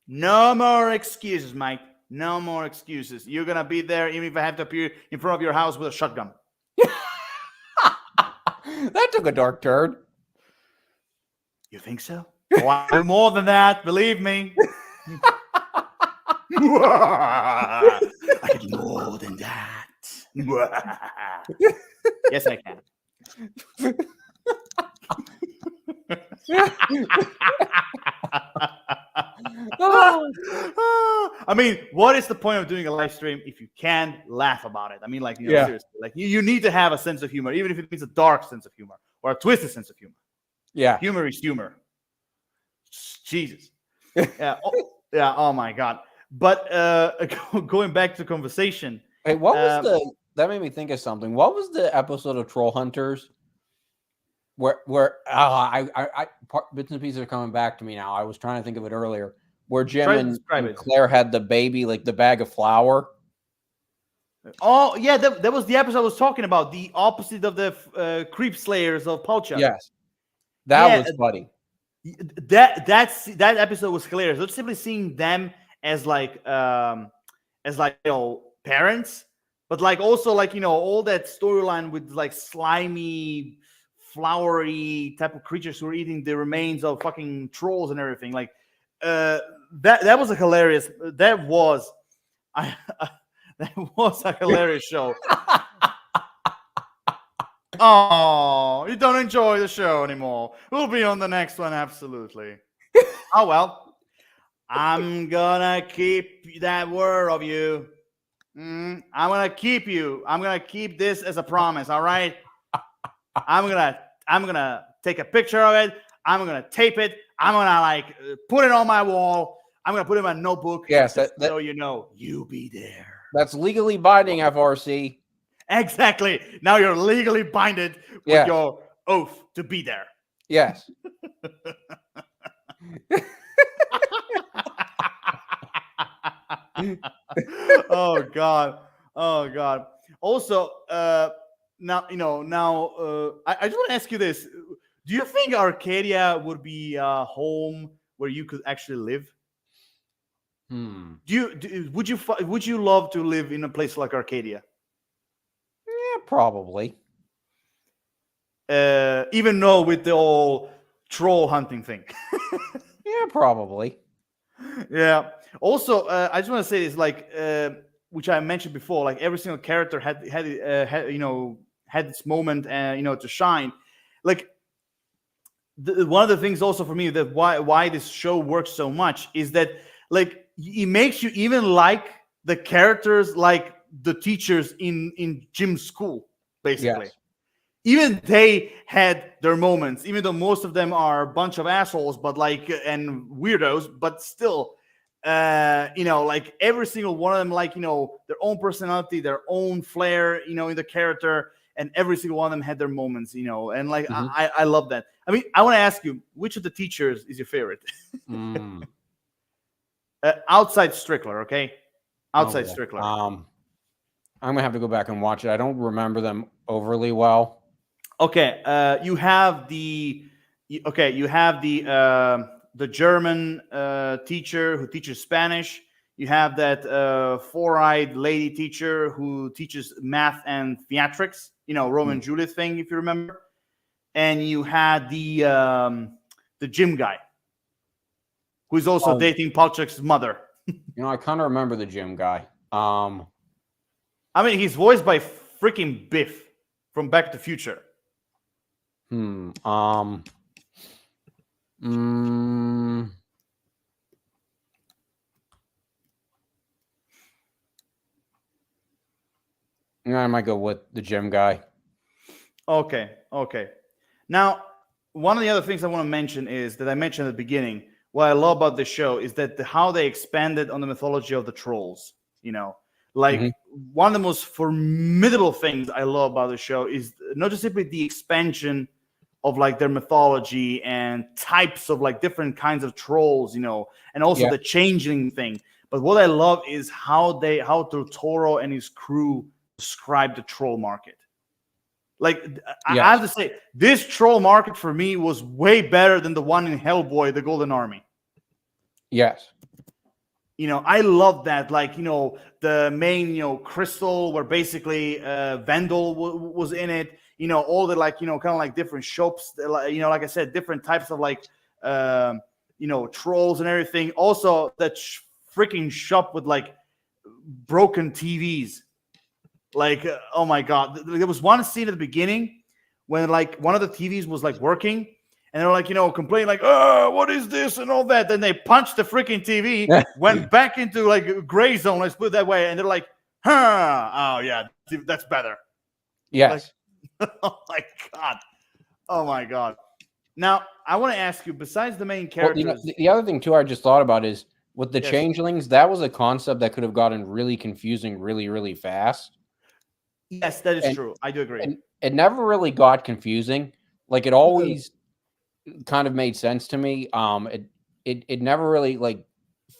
No more excuses, Mike. No more excuses. You're gonna be there, even if I have to appear in front of your house with a shotgun. That took a dark turn. You think so? Oh, I do more than that. Believe me. I can do more than that. Yes, I can. I mean, what is the point of doing a live stream if you can't laugh about it? I mean, like, Yeah. seriously, like you need to have a sense of humor, even if it means a dark sense of humor or a twisted sense of humor. Yeah. Humor is humor. Jesus. Yeah. Yeah. Oh my God. But going back to conversation. Hey, what was that made me think of something. What was the episode of Trollhunters where bits and pieces are coming back to me now. I was trying to think of it earlier, where Jim and Claire had the baby, like the bag of flour. Oh yeah, that was the episode I was talking about. The opposite of the creep slayers of Palcha. Yes, that was funny. That episode was hilarious. Just simply seeing them as like parents, but like also like all that storyline with like slimy, flowery type of creatures who are eating the remains of fucking trolls and everything. Like that was a hilarious. That was a hilarious show. Oh, you don't enjoy the show anymore. We'll be on the next one, absolutely. Oh, well. I'm gonna keep that word of you. I'm gonna keep you. I'm gonna keep this as a promise, all right? I'm gonna take a picture of it. I'm gonna tape it. I'm gonna like put it on my wall. I'm gonna put it in my notebook. Yes, so you'll be there. That's legally binding, FRC. Exactly. Now you're legally binded with your oath to be there. Yes. Oh God. Also, now I just want to ask you this: do you think Arcadia would be a home where you could actually live? Would you love to live in a place like Arcadia? Yeah, probably. Even though with the whole troll hunting thing. Yeah, probably. Yeah. Also, I just want to say this, like, which I mentioned before, like every single character had its moment, to shine. Like, one of the things also for me that why this show works so much is that like it makes you even like the characters, like the teachers in Jim's school, basically. Yes. Even they had their moments, even though most of them are a bunch of assholes, but like and weirdos, but still, like every single one of them, like their own personality, their own flair, in the character, and every single one of them had their moments, and like I love that. I mean, I want to ask you, which of the teachers is your favorite? Outside Strickler, okay? Outside Strickler. I'm gonna have to go back and watch it. I don't remember them overly well. Okay, you have the German teacher who teaches Spanish. You have that four-eyed lady teacher who teaches math and theatrics. Romeo and Juliet thing, if you remember. And you had the gym guy who's also dating Palchuk's mother. I kind of remember the gym guy. I mean, he's voiced by freaking Biff from Back to the Future. Yeah, I might go with the gym guy. Okay. Now, one of the other things I want to mention is that I mentioned at the beginning. What I love about the show is that how they expanded on the mythology of the trolls. One of the most formidable things I love about the show is not just simply the expansion of like their mythology and types of like different kinds of trolls, and also the changing thing. But what I love is how Del Toro and his crew describe the troll market. Like I have Yes. to say, this troll market for me was way better than the one in Hellboy: The Golden Army. Yes. I love that. Like, the main, crystal where basically Vandal was in it. All the like, kind of like different shops. Like I said, different types of like, trolls and everything. Also, that freaking shop with like broken TVs. Like, oh my god, there was one scene at the beginning when like one of the TVs was like working, and they're like, complaining like, "Oh, what is this?" and all that. Then they punched the freaking TV, went back into like a gray zone. Let's put it that way, and they're like, "Huh? Oh yeah, that's better." Yes. Like, oh my god, oh my god. Now I want to ask you, besides the main Well, characters, the other thing too I just thought about is with the yes, changelings, that was a concept that could have gotten really confusing really, really fast. yes, that is And true. I do agree. and it never really got confusing. Like it always kind of made sense to me. It never really like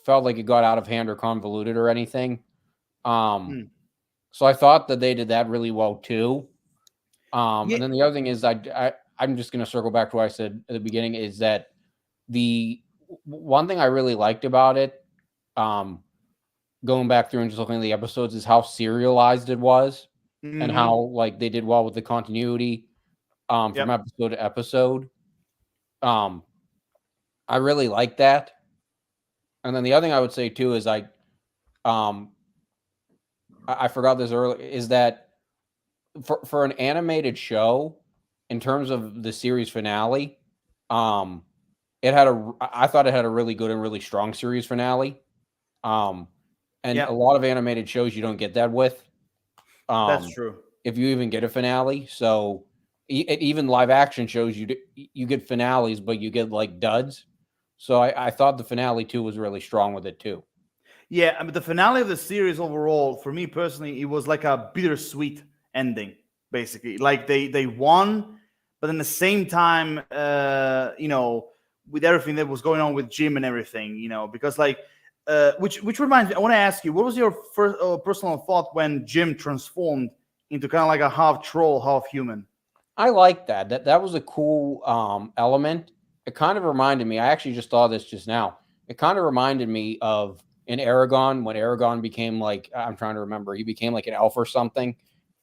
felt like it got out of hand or convoluted or anything. Hmm. So I thought that they did that really well too. Yeah. And then the other thing is I'm just going to circle back to what I said at the beginning is that the one thing I really liked about it, going back through and just looking at the episodes, is how serialized it was and how Mm-hmm. like they did well with the continuity from Yep. episode to episode. I really like that. And then the other thing I would say too is um I forgot this earlier is that for an animated show, in terms of the series finale, um, I thought it had a really good and really strong series finale. Um, and a Yep. lot of animated shows you don't get that with. That's Um, true. if you even get a finale, so even live action shows you get finales, but you get like duds. So I thought the finale too was really strong with it too. Yeah, I mean, the finale of the series overall, for me personally, it was like a bittersweet ending. Basically, like they won, but at the same time, with everything that was going on with Jim and everything, because like, which reminds me, I want to ask you, what was your first personal thought when Jim transformed into kind of like a half troll, half human? I like that. That was a cool element. It kind of reminded me. I actually just thought this just now. It kind of reminded me of in Aragon when Aragon became like I'm trying to remember. He became like an elf or something,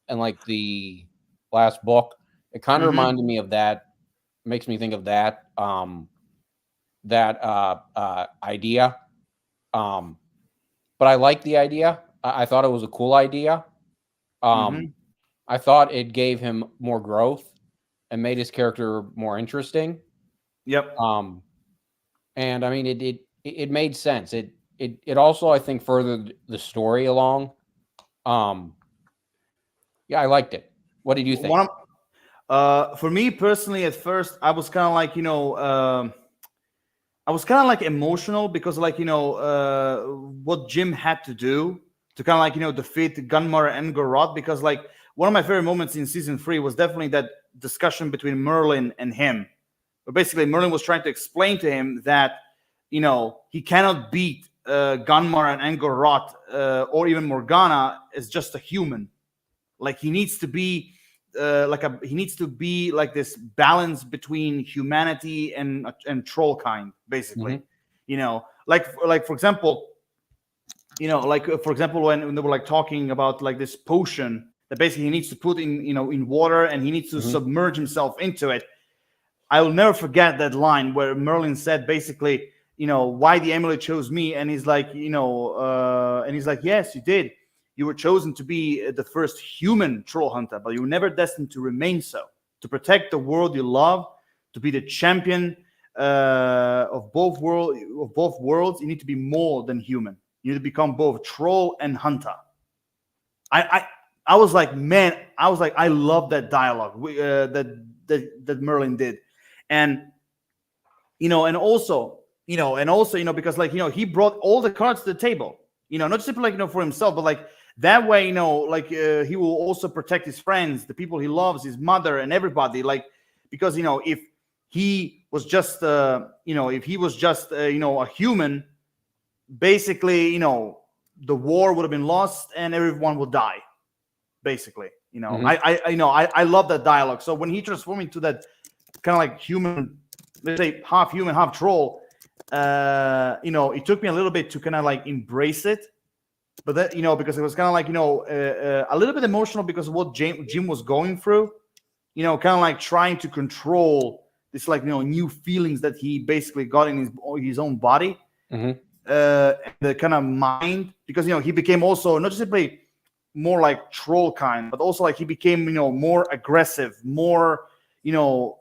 and like the last book. It kind of Mm-hmm. reminded me of that. Makes me think of that idea. Um, but I like the idea. I thought it was a cool idea. Um, Mm-hmm. I thought it gave him more growth and made his character more interesting. Yep. Um, and I mean, it made sense. It also I think furthered the story along. Um, yeah, I liked it. What did you think? One of, for me personally, at first, I was kind of like, I was kind of like emotional because like what Jim had to do to kind of like defeat Gunmar and Gorot, because like one of my favorite moments in season 3 was definitely that discussion between Merlin and him, where basically Merlin was trying to explain to him that he cannot beat Gunmar and Gorot or even Morgana as just a human. Like he needs to be he needs to be like this balance between humanity and troll kind, basically. Hmm. Like for example, for example, when they were like talking about like this potion that basically he needs to put in water, and he needs to Hmm. submerge himself into it. I will never forget that line where Merlin said basically, why the amulet chose me, and he's like, yes, you did. You were chosen to be the first human troll hunter, but you were never destined to remain so. To protect the world you love, to be the champion of both worlds, you need to be more than human. You need to become both troll and hunter. I was like, man, I love that dialogue that Merlin did, and because like he brought all the cards to the table, not simply like for himself, but like that way, he will also protect his friends, the people he loves, his mother, and everybody, like because if he was just a human, basically the war would have been lost and everyone would die, basically. You know, Mhm. I love that dialogue. So when he transformed into that kind of like human, let's say half human, half troll, you know, it took me a little bit to kind of like embrace it. But that, you know, because it was kind of like, you know, a little bit emotional because of what Jim was going through, you know, kind of like trying to control this, like, you know, new feelings that he basically got in his own body, Mhm. the kind of mind, because, you know, he became also not just simply more like troll kind, but also like he became, you know, more aggressive, more, you know,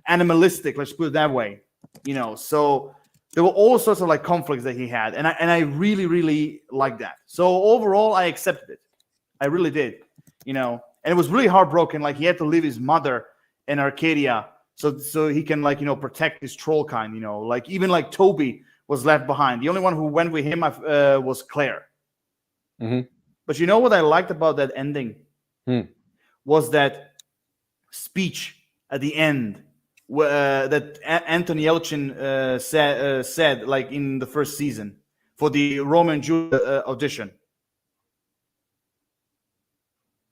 animalistic, let's put it that way, you know. So there were all sorts of like conflicts that he had, and I really really liked that. So overall I accepted it. I really did, you know. And it was really heartbroken, like he had to leave his mother in Arcadia so he can, like, you know, protect his troll kind, you know. Like even like Toby was left behind. The only one who went with him was Claire. Mhm. But you know what I liked about that ending Hmm. was that speech at the end that Anthony Yelchin said like in the first season for the Romeo and Juliet audition.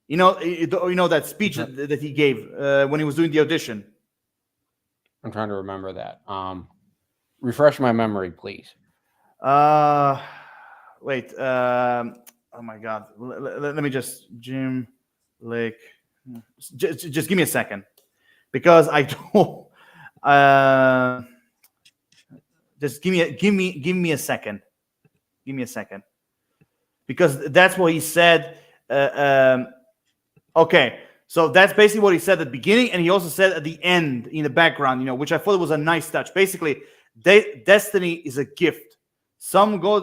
You know, you know that speech that he gave when he was doing the audition. I'm trying to remember that. Refresh my memory, please. Uh, wait. Oh my God. Let me just Jim Lake. Just give me a second because I don't. Uh, just give me a second. Give me a second because that's what he said. Okay, so that's basically what he said at the beginning, and he also said at the end in the background, you know, which I thought was a nice touch. Basically, destiny is a gift. Some go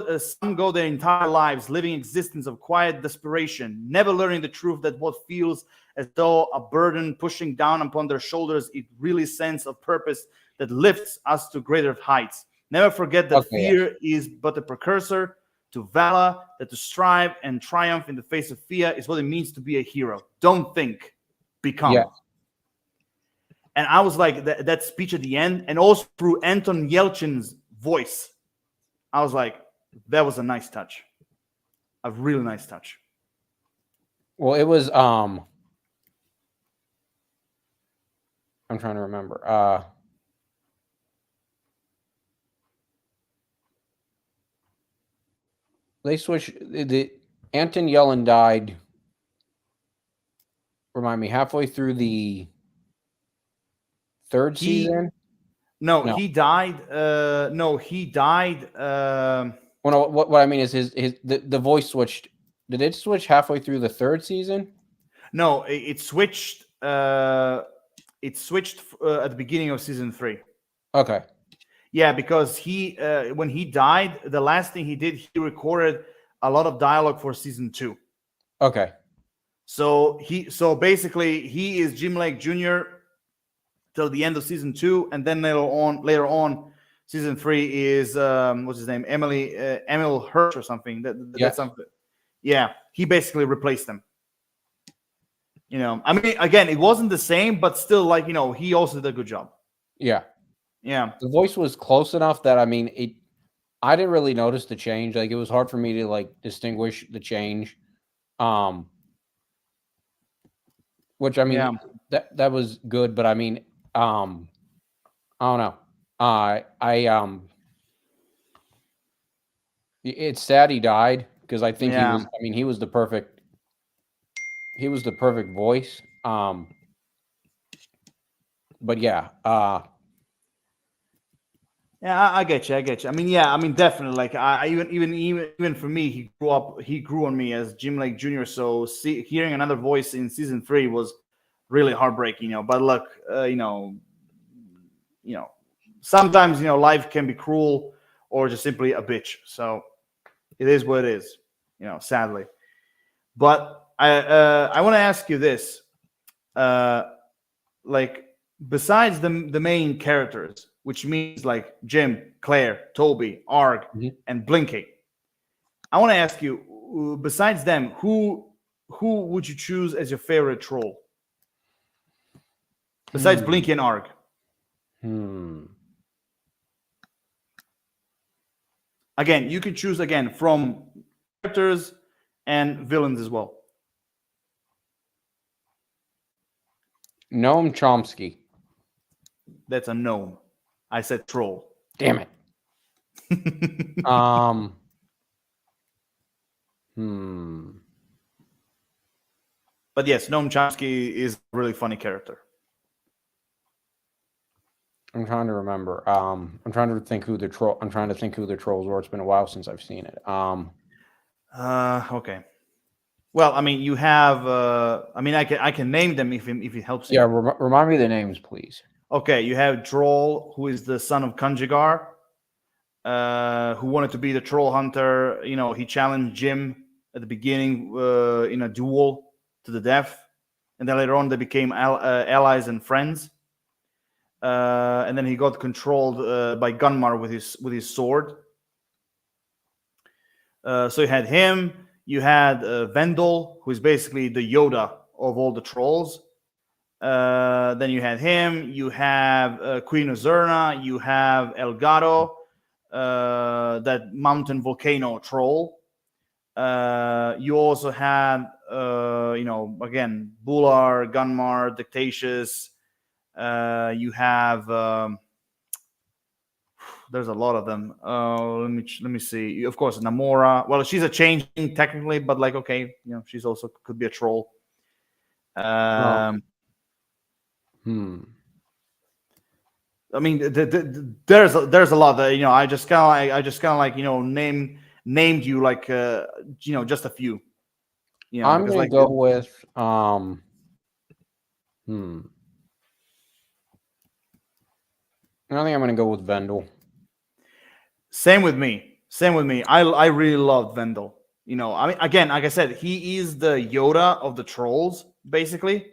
their entire lives living existence of quiet desperation, never learning the truth that what feels as though a burden pushing down upon their shoulders is really sense of purpose that lifts us to greater heights. Never forget that Okay. Yes. fear is but a precursor to valor, that to strive and triumph in the face of fear is what it means to be a hero. Don't think, become. Yes. And I was like, that speech at the end, and also through Anton Yelchin's voice, I was like, that was a nice touch. A really nice touch. Well, it was. I'm trying to remember. They switched. The Anton Yellen died. Remind me, halfway through the third He season. no, No. he died. No, he died. Well, no, what I mean is the voice switched. Did it switch halfway through the third season? No, it switched. It switched at the beginning of season 3. Okay. Yeah, because he when he died, the last thing he did, he recorded a lot of dialogue for season 2. Okay. So basically he is Jim Lake Jr. till the end of season 2, and then later on, season 3 is what's his name, Emil Hirsch or something. That's Yes. something. Yeah, he basically replaced them. You know, I mean, again, it wasn't the same, but still, like, you know, he also did a good job. Yeah. Yeah. The voice was close enough that, I mean, it. I didn't really notice the change. Like, it was hard for me to like distinguish the change. Um, which I Yeah. mean that was good, but I mean, I don't know. It's sad he died because I think he Yeah. was. I mean, he was the perfect. He was the perfect voice. But yeah. Yeah, I get you. I get you. I mean, yeah, I mean, definitely. Like, even for me, he grew on me as Jim Lake Jr. So hearing another voice in season 3 was really heartbreaking. You know, but look, you know, sometimes, you know, life can be cruel or just simply a bitch. So it is what it is. You know, sadly. But I want to ask you this, uh, like, besides the main characters, which means like Jim, Claire, Toby, Arg, Mhm. and Blinky, I want to ask you, besides them, who would you choose as your favorite troll besides Hmm. Blinky and Arg? Hmm. Again, you can choose again from characters and villains as well. Noam Chomsky. That's a gnome. I said troll. Damn it. But yes, Noam Chomsky is a really funny character. I'm trying to remember. I'm trying to think who the trolls were. It's been a while since I've seen it. Okay. Well, I mean, you have. I can name them if it helps you. Yeah, remind me the names, please. Okay, you have Droll, who is the son of Kunjigar, who wanted to be the troll hunter. You know, he challenged Jim at the beginning in a duel to the death, and then later on they became allies and friends. And then he got controlled by Gunmar with his sword. So you had him. You had Vendel, who is basically the Yoda of all the trolls. Then you had him. You have Queen Uzerna. You have Elgato, that mountain volcano troll. You also had, again, Bular, Gunmar, Dictatious. You have there's a lot of them. Let me see. Of course, Namora. Well, she's a changeling technically, but like, okay, she's also could be a troll. I mean, there's a lot that I just kind of like named you like just a few. I'm gonna go with I think I'm gonna go with Vendel. Same with me. I really loved Vendel. I mean, again, like I said, he is the Yoda of the trolls, basically.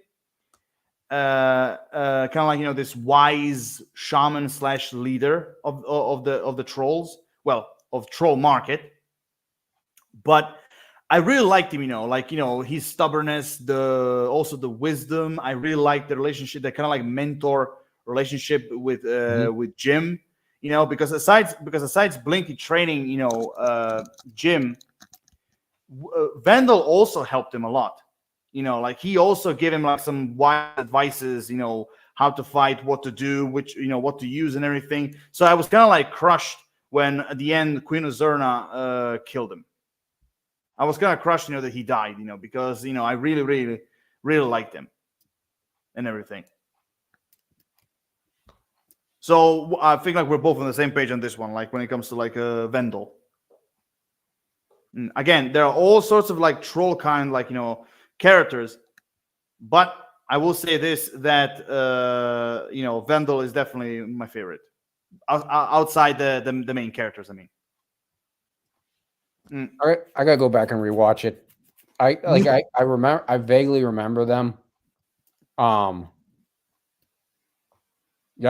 Kind of like this wise shaman / leader of the trolls. Well, of troll market. But I really liked him. His stubbornness, also the wisdom. I really liked the relationship, that kind of like mentor relationship with Jim. Because aside Blinky training, Jim, Vendel also helped him a lot. Like he also gave him like some wise advices, how to fight, what to do, what to use and everything. So I was kind of like crushed when at the end Queen Uzerna killed him. I was kind of crushed, that he died, because I really, really, really liked him and everything. So I think like we're both on the same page on this one, like when it comes to like Vendel. Again, there are all sorts of like troll kind, like characters, but I will say this, that Vendel is definitely my favorite outside the main characters. I mean, All right, I gotta go back and rewatch it. I vaguely remember them. Yeah,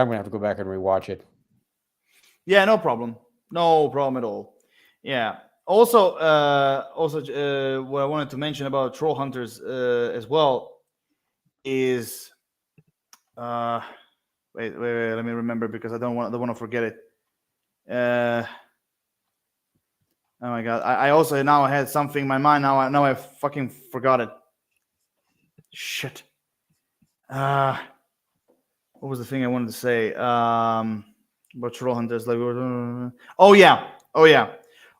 I'm gonna have to go back and rewatch it. Yeah, no problem at all. Yeah. Also, what I wanted to mention about Trollhunters as well is, wait, let me remember, because I don't want to forget it. Oh my god! I also now had something in my mind. Now I fucking forgot it. Shit. What was the thing I wanted to say? About Trollhunters, like, oh yeah.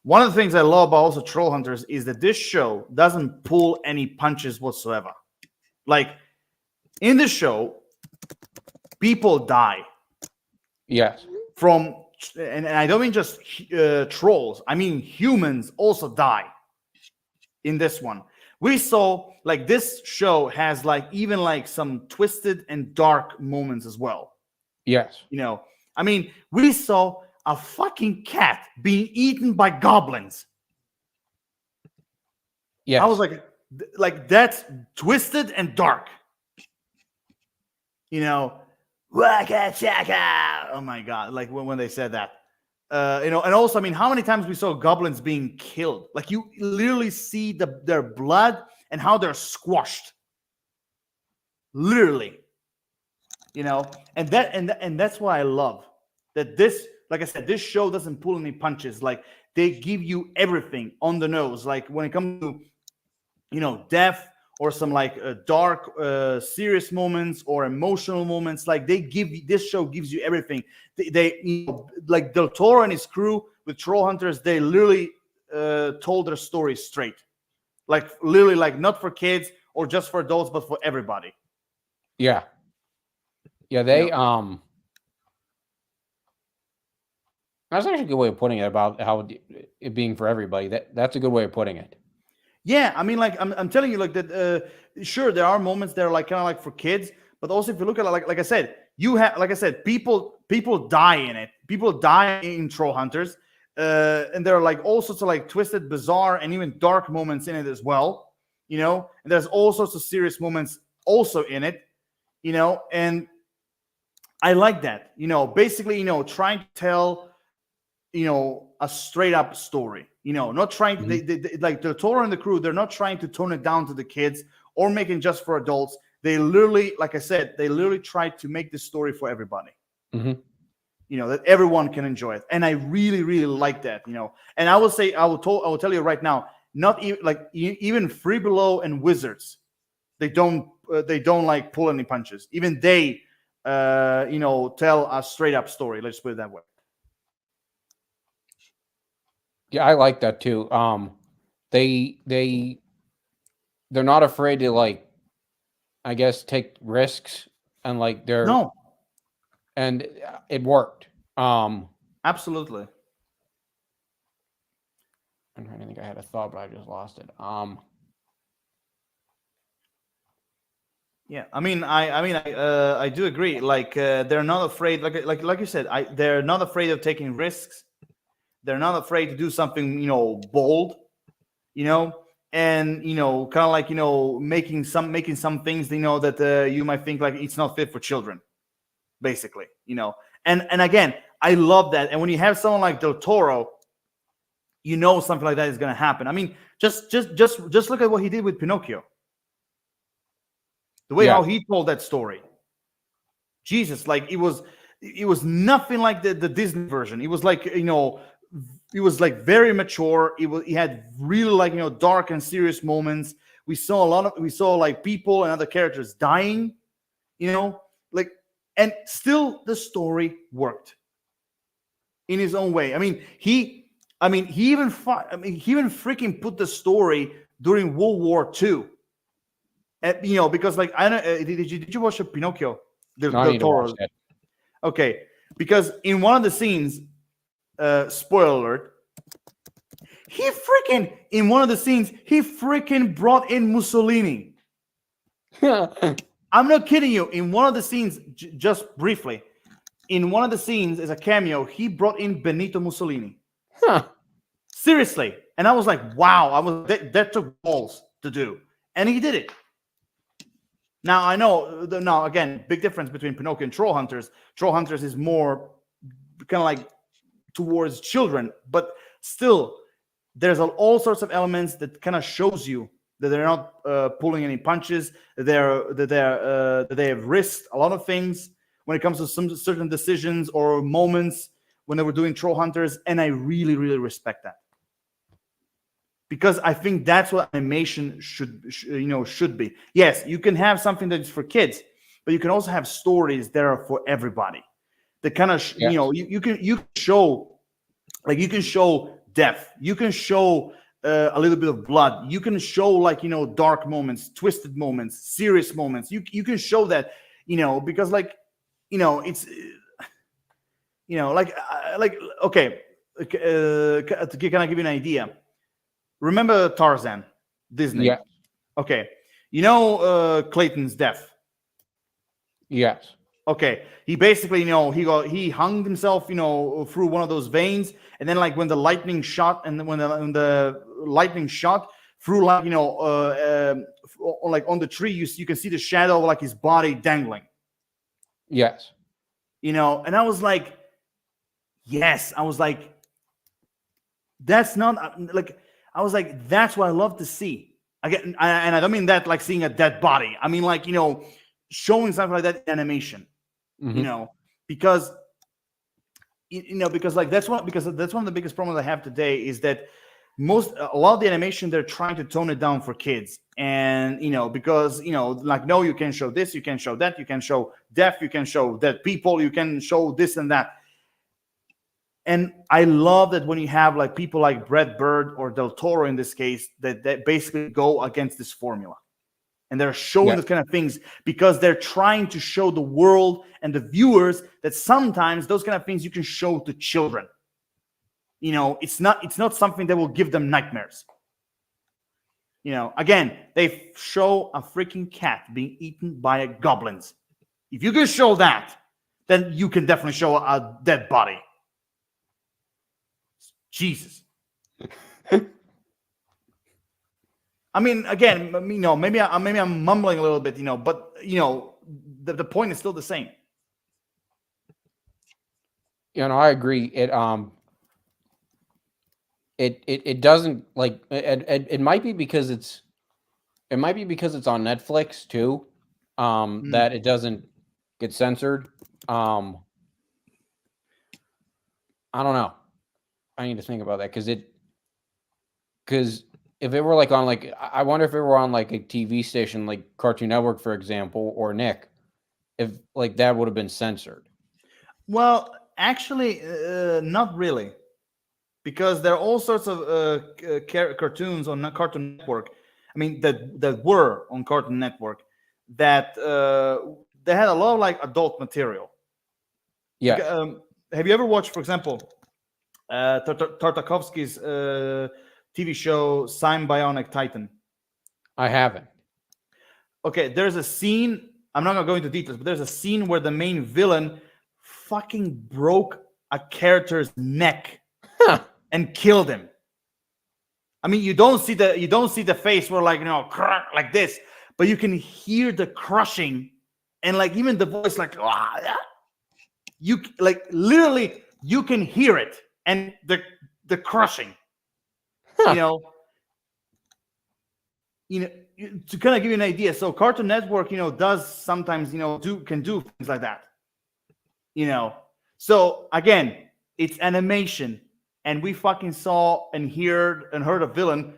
One of the things I love about also Trollhunters is that this show doesn't pull any punches whatsoever. Like in this show, people die. Yes. And I don't mean just trolls. I mean humans also die in this one. We saw like this show has like even like some twisted and dark moments as well. Yes. I mean, we saw a fucking cat being eaten by goblins. Yes. I was like that's twisted and dark. Waka chaka. Oh my god! Like when they said that, and also, I mean, how many times we saw goblins being killed? Like you literally see their blood and how they're squashed. Literally, and that's why I love that this. Like I said, this show doesn't pull any punches. Like they give you everything on the nose. Like when it comes to, death or some like dark, serious moments or emotional moments. Like this show gives you everything. Like Del Toro and his crew with Trollhunters, they literally told their story straight. Like literally, like not for kids or just for adults, but for everybody. Yeah. Yeah, they that's actually a good way of putting it about how it being for everybody. That's a good way of putting it. Yeah, I mean, like I'm telling you, like that. Sure, there are moments that are like kind of like for kids, but also if you look at it, like I said, you have, like I said, people die in it. People die in Trollhunters, and there are like all sorts of like twisted, bizarre, and even dark moments in it as well. You know, and there's all sorts of serious moments also in it. You know, and I like that. You know, basically, you know, trying to tell, you know, a straight up story. You know, not trying to, they like the Toro and the crew, they're not trying to tone it down to the kids or making just for adults. They literally, like I said, they literally try to make this story for everybody. You know, that everyone can enjoy it. And I really, really like that, you know. And I will say, I will tell you right now, not even like even Free Below and Wizards, they don't like pull any punches. Even they, you know, tell a straight up story. Let's put it that way. Yeah, I like that too. They're not afraid to, like, I guess, take risks, and like No, and it worked. absolutely. I'm trying to think. I had a thought, but I just lost it. Yeah, I mean, I do agree. Like, they're not afraid. Like you said, they're not afraid of taking risks. They're not afraid to do something, you know, bold, you know, and you know, kind of like, you know, making some things, you know, that you might think like it's not fit for children, basically, you know. And again, I love that. And when you have someone like Del Toro, you know, something like that is going to happen. I mean, just look at what he did with Pinocchio. The way how he told that story. Jesus, like it was nothing like the Disney version. It was like, you know, it was like very mature. It had really like, you know, dark and serious moments. We saw like people and other characters dying, you know, like, and still the story worked in his own way. I mean, he even freaking put the story during World War II. You know, because like I don't did you watch Pinocchio? No, I need to watch that. Okay, because in one of the scenes, spoiler alert, he freaking brought in Mussolini. I'm not kidding you. In one of the scenes, just briefly, in one of the scenes as a cameo, he brought in Benito Mussolini. Seriously, and I was like, wow, that took balls to do, and he did it. Now I know. Now again, big difference between Pinocchio and Trollhunters. Trollhunters is more kind of like towards children, but still, there's all sorts of elements that kind of shows you that they're not pulling any punches. That they have risked a lot of things when it comes to some certain decisions or moments when they were doing Trollhunters, and I really, really respect that. Because I think that's what animation should be. Yes, you can have something that is for kids, but you can also have stories that are for everybody. That kind of you know, you can show, like, you can show death, you can show a little bit of blood, you can show, like, you know, dark moments, twisted moments, serious moments. You can show that, you know, because like, you know, it's you know, like okay, can I give you an idea? Remember Tarzan, Disney? Yeah. Okay. You know Clayton's death? Yes. Okay. He basically, you know, he hung himself, you know, through one of those veins, and then like when the lightning shot, and then when the lightning shot through, like, you know, like on the tree, you can see the shadow of like his body dangling. Yes. You know, and I was like, yes, I was like, that's not like. I was like, that's what I love to see. And I don't mean that like seeing a dead body. I mean, like, you know, showing something like that in animation, you know, because like that's one of the biggest problems I have today is that a lot of the animation, they're trying to tone it down for kids. And, because, like, no, you can show this, you can show that, you can show deaf, you can show dead people, you can show this and that. And I love that when you have like people like Brett Bird or Del Toro in this case, that basically go against this formula. And they're showing those kind of things because they're trying to show the world and the viewers that sometimes those kind of things you can show to children. It's not something that will give them nightmares. Again, they show a freaking cat being eaten by goblins. If you can show that, then you can definitely show a dead body. Jesus. I mean, again, maybe I'm mumbling a little bit, but the point is still the same. I agree. It doesn't like it might be because it's on Netflix too, that it doesn't get censored. I don't know. I need to think about that because if it were like on I wonder if it were on like a TV station like Cartoon Network, for example, or Nick, if like that would have been censored. Well, actually, not really, because there are all sorts of cartoons on Cartoon Network. I mean, that were on Cartoon Network that they had a lot of like adult material. Yeah. Have you ever watched, for example, Tartakovsky's TV show Bionic Titan? I haven't. Okay, there's a scene. I'm not gonna go into details, but there's a scene where the main villain fucking broke a character's neck and killed him. I mean, you don't see the face where like this, but you can hear the crushing and like even the voice like you like literally you can hear it and the crushing. To kind of give you an idea. So Cartoon Network, does sometimes, can do things like that. So again, it's animation, and we fucking saw and heard a villain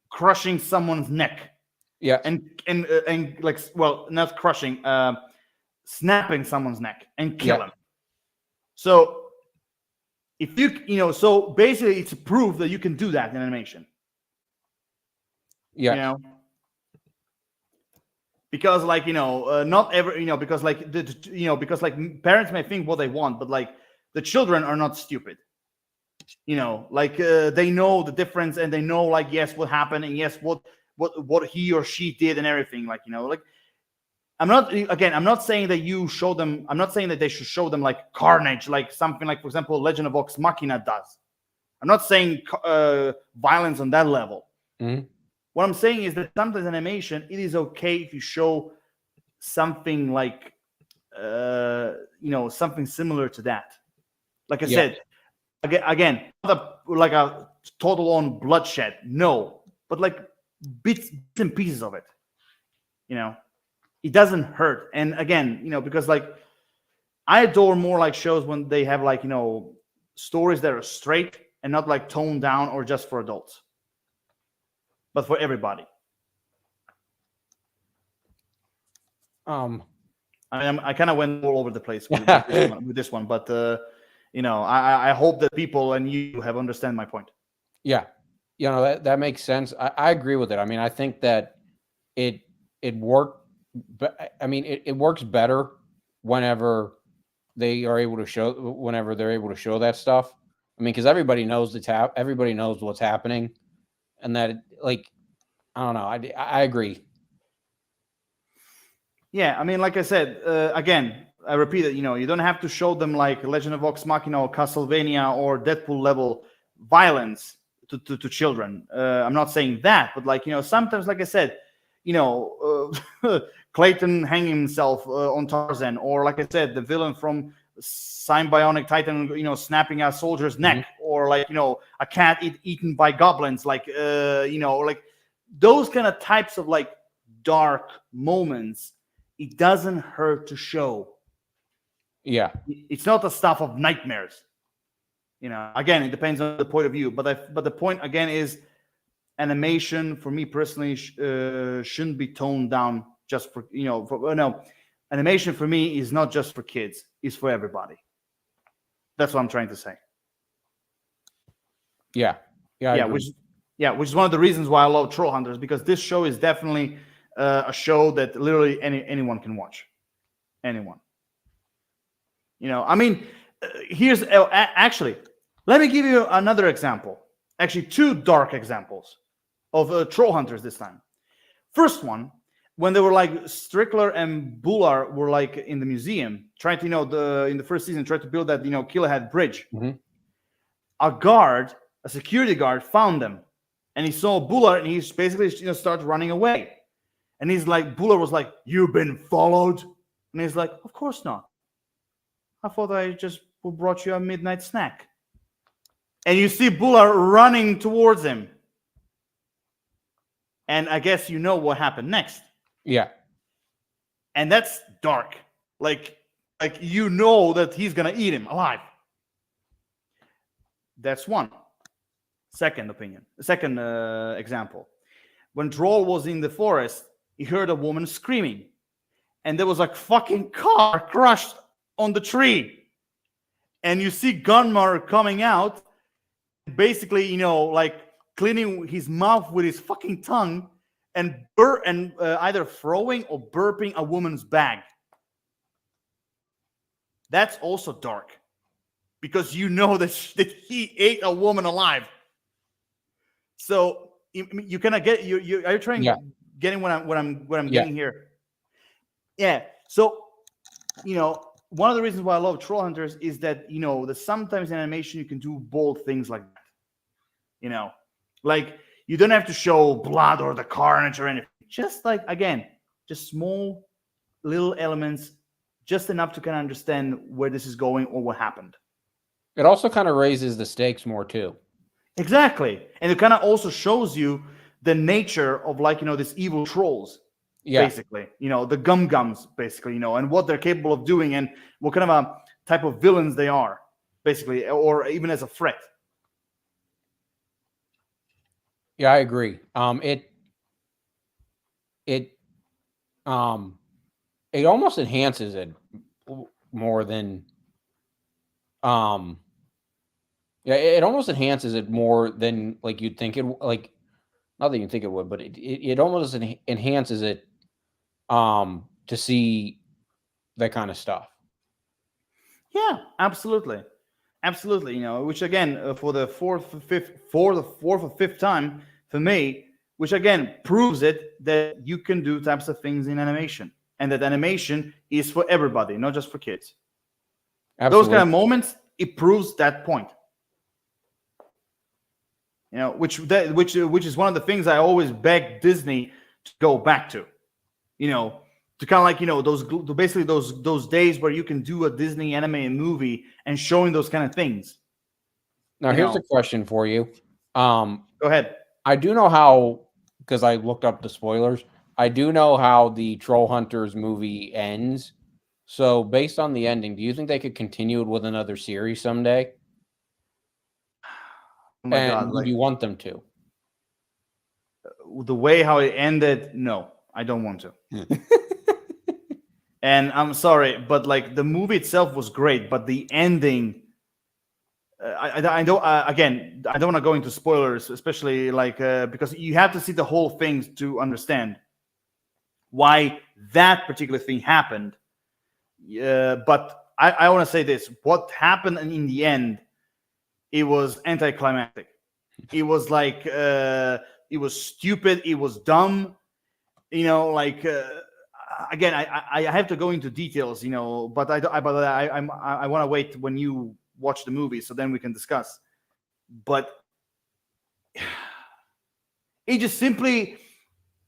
crushing someone's neck. Yeah. And like, well, not crushing, snapping someone's neck and kill him. So if so basically it's proof that you can do that in animation. Yeah. Because not every, because like because like parents may think what they want, but like the children are not stupid. They know the difference, and they know like yes what happened, and yes what he or she did and everything. I'm not saying that you show them. I'm not saying that they should show them like carnage, like something like, for example, Legend of Vox Machina does. I'm not saying violence on that level. Mm-hmm. What I'm saying is that sometimes animation, it is okay if you show something like, something similar to that. Like I said, again, not like a total on bloodshed, no, but like bits and pieces of it. It doesn't hurt. And again, because like I adore more like shows when they have like, stories that are straight and not like toned down or just for adults, but for everybody. I kind of went all over the place with this one, but I hope that people and you have understand my point. Yeah, that makes sense. I agree with it. I mean, I think that it worked. But I mean, it works better whenever they're able to show that stuff. I mean, because everybody knows everybody knows what's happening, and that I don't know. I agree. Yeah, I mean, like I said, again, I repeat it. You don't have to show them like Legend of Vox Machina or Castlevania or Deadpool level violence to children. I'm not saying that, but sometimes, like I said, Clayton hanging himself on Tarzan, or like I said, the villain from Bionic Titan, snapping a soldier's neck, or a cat eaten by goblins, like those kind of types of like dark moments. It doesn't hurt to show. Yeah, it's not the stuff of nightmares. Again, it depends on the point of view, but the point again is animation for me personally shouldn't be toned down just for no, animation for me is not just for kids, it's for everybody. That's what I'm trying to say. Yeah, I agree. which is one of the reasons why I love Trollhunters, because this show is definitely a show that literally anyone can watch. Anyone. I mean, here's actually, let me give you another example. Actually, two dark examples of Trollhunters this time. First one, when they were like Strickler and Bular were like in the museum trying to, in the first season, tried to build that, Killahead bridge. Mhm. A security guard found them, and he saw Bular, and he basically, started running away. And he's like, Bular was like, "You've been followed," and he's like, "Of course not. I thought I just brought you a midnight snack." And you see Bular running towards him. And I guess you know what happened next. Yeah. And that's dark. Like you know that he's going to eat him alive. That's one. Second example. When Droll was in the forest, he heard a woman screaming. And there was a fucking car crushed on the tree. And you see Gunmar coming out, basically, like cleaning his mouth with his fucking tongue and either throwing or burping a woman's bag. That's also dark, because you know that he ate a woman alive. So you kind of get you. Are you trying getting what I'm getting here? Yeah. So one of the reasons why I love Trollhunters is that that sometimes in animation you can do bold things like that. Like you don't have to show blood or the carnage or anything. Just like, again, just small little elements, just enough to kind of understand where this is going or what happened. It also kind of raises the stakes more too. Exactly. And it kind of also shows you the nature of, like, this evil trolls. Yeah. Basically, the gums, basically, and what they're capable of doing and what kind of a type of villains they are, basically, or even as a threat. Yeah, I agree. It almost enhances it more than it almost enhances it more than like you'd think it, like, not that you think it would, but it almost enhances it to see that kind of stuff. Yeah, absolutely. Which again, for the fourth or fifth time for me, which again proves it that you can do types of things in animation, and that animation is for everybody, not just for kids. Absolutely. Those kind of moments, it proves that point. Which is one of the things I always beg Disney to go back to. To kind of like, basically those days where you can do a Disney animated movie and showing those kind of things. Now, here's a question for you. Go ahead. I do know how, because I looked up the spoilers, I do know how the Trollhunters movie ends. So based on the ending, do you think they could continue it with another series someday? Oh my God, would you want them to? The way how it ended, no, I don't want to. And I'm sorry, but like the movie itself was great, but the ending, I don't. Again, I don't want to go into spoilers, especially like because you have to see the whole thing to understand why that particular thing happened. But I want to say this: what happened in the end, it was anticlimactic. It was like it was stupid. It was dumb. Like. Again, I have to go into details, but I want to wait when you watch the movie, so then we can discuss. But it just simply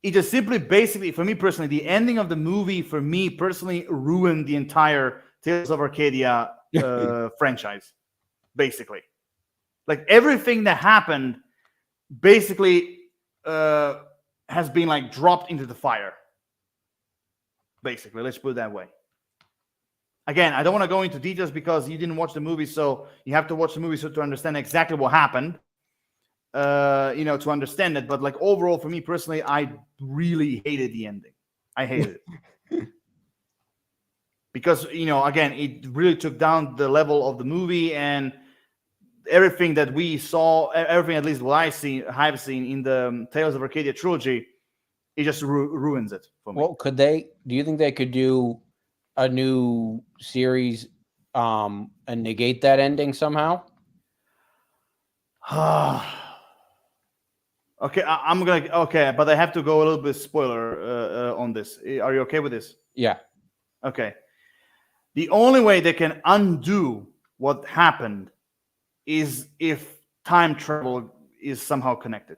basically, for me personally, the ending of the movie for me personally ruined the entire Tales of Arcadia franchise. Basically, like everything that happened, basically has been like dropped into the fire. Basically, let's put it that way. again, I don't want to go into details because you didn't watch the movie, so you have to watch the movie so to understand exactly what happened. To understand it. But like overall, for me personally, I really hated the ending. I hated it because again, it really took down the level of the movie and everything that we saw. Everything, at least what I've seen in the Tales of Arcadia trilogy, it just ruins it for me. Well, do you think they could do a new series and negate that ending somehow? Okay, I'm gonna. Okay, but I have to go a little bit spoiler on this. Are you okay with this? Yeah. Okay. The only way they can undo what happened is if time travel is somehow connected.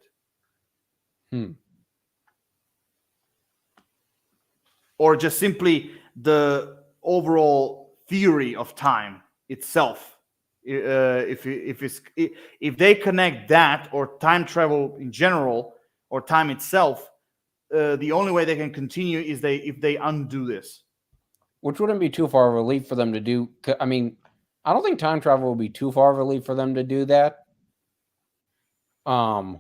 Or just simply the overall theory of time itself. If they connect that or time travel in general or time itself, the only way they can continue is if they undo this. Which wouldn't be too far of a leap for them to do. I mean, I don't think time travel would be too far of a leap for them to do that. Because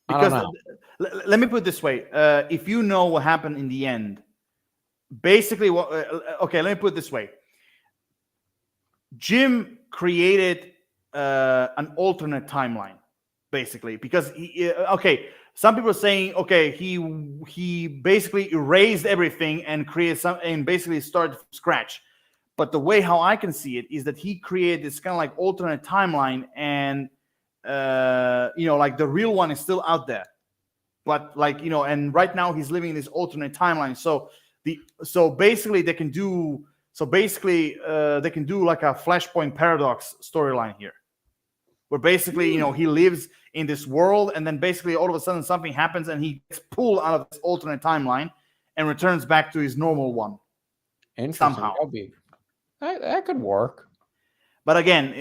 I don't know. Let me put it this way: if you know what happened in the end, basically, okay, let me put it this way: Jim created an alternate timeline, basically, because some people are saying, okay, he basically erased everything and created and basically started from scratch. But the way how I can see it is that he created this kind of like alternate timeline, and like the real one is still out there, but like and right now he's living in this alternate timeline. So basically they can do like a Flashpoint paradox storyline here, where basically he lives in this world, and then basically all of a sudden something happens and he gets pulled out of this alternate timeline and returns back to his normal one. Interesting. Somehow. That could work. But again,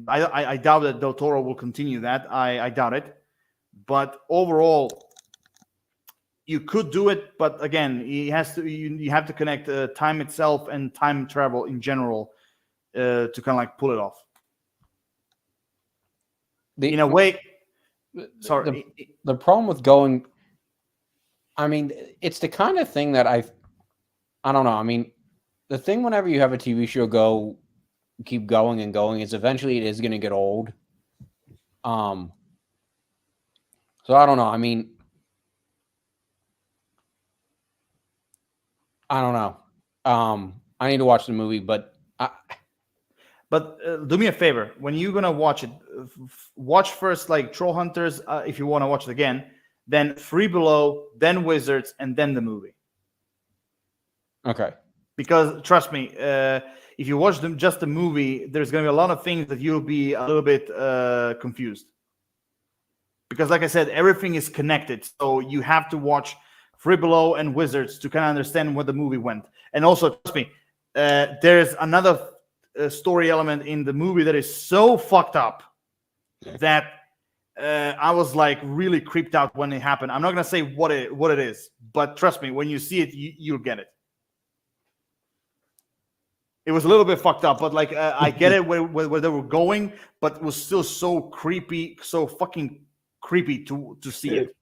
I doubt that Del Toro will continue that. I doubt it. But overall, you could do it. But again, you have to connect time itself and time travel in general to kind of like pull it off. In a way, sorry. The problem with going, I mean, it's the kind of thing that I don't know. I mean, the thing whenever you have a TV show keep going and going is eventually it is going to get old. So I don't know. I mean, I don't know. I need to watch the movie, but do me a favor, when you're gonna watch it, watch first like Trollhunters if you want to watch it again, then Free Below, then Wizards, and then the movie. Okay. Because trust me, if you watch just the movie, there's gonna be a lot of things that you'll be a little bit confused. Because like I said, everything is connected, so you have to watch Free Below and Wizards to kind of understand where the movie went. And also, trust me, there's another story element in the movie that is so fucked up that I was like really creeped out when it happened. I'm not gonna say what it is, but trust me, when you see it, you'll get it. It was a little bit fucked up, but like I get it where they were going, but it was still so creepy, so fucking creepy to see it.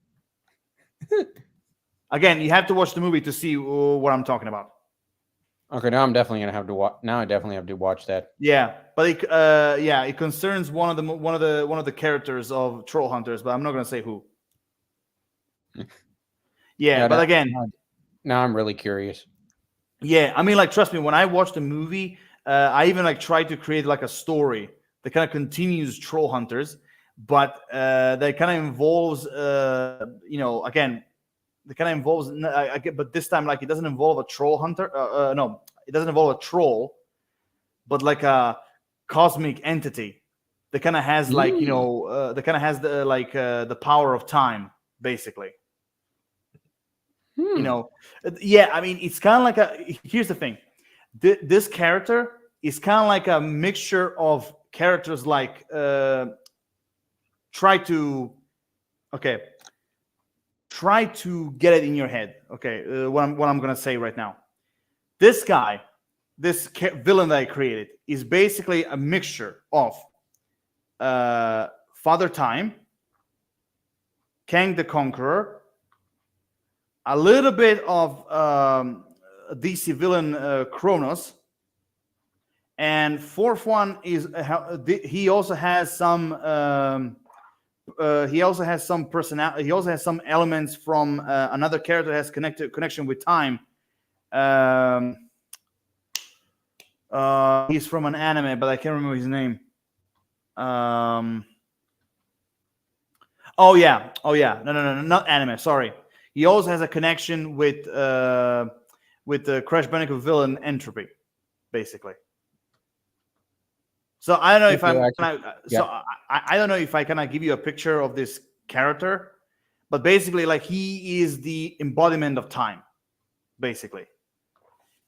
Again, you have to watch the movie to see what I'm talking about. Okay, now I'm definitely gonna have to watch. Now I definitely have to watch that. Yeah, but it concerns one of the characters of Trollhunters, but I'm not gonna say who. Yeah, but again, now I'm really curious. Yeah, I mean, like, trust me, when I watched the movie, I even like tried to create like a story that kind of continues Trollhunters, but that kind of involves, again, that kind of involves, but this time, like, it doesn't involve a troll hunter. No, it doesn't involve a troll, but like a cosmic entity that kind of has like, that kind of has the power of time, basically. Yeah, I mean, it's kind of like here's the thing. This character is kind of like a mixture of characters like try to get it in your head. Okay, what I'm gonna say right now. This guy, villain that I created, is basically a mixture of Father Time, Kang the Conqueror, a little bit of DC villain Kronos, and fourth one is he also has some personality. He also has some elements from another character that has connection with time. He's from an anime, but I can't remember his name. Oh yeah. No, not anime. Sorry. He also has a connection with the Crash Bandicoot villain Entropy, basically. So I don't know if I don't know if I can give you a picture of this character, but basically, like, he is the embodiment of time, basically.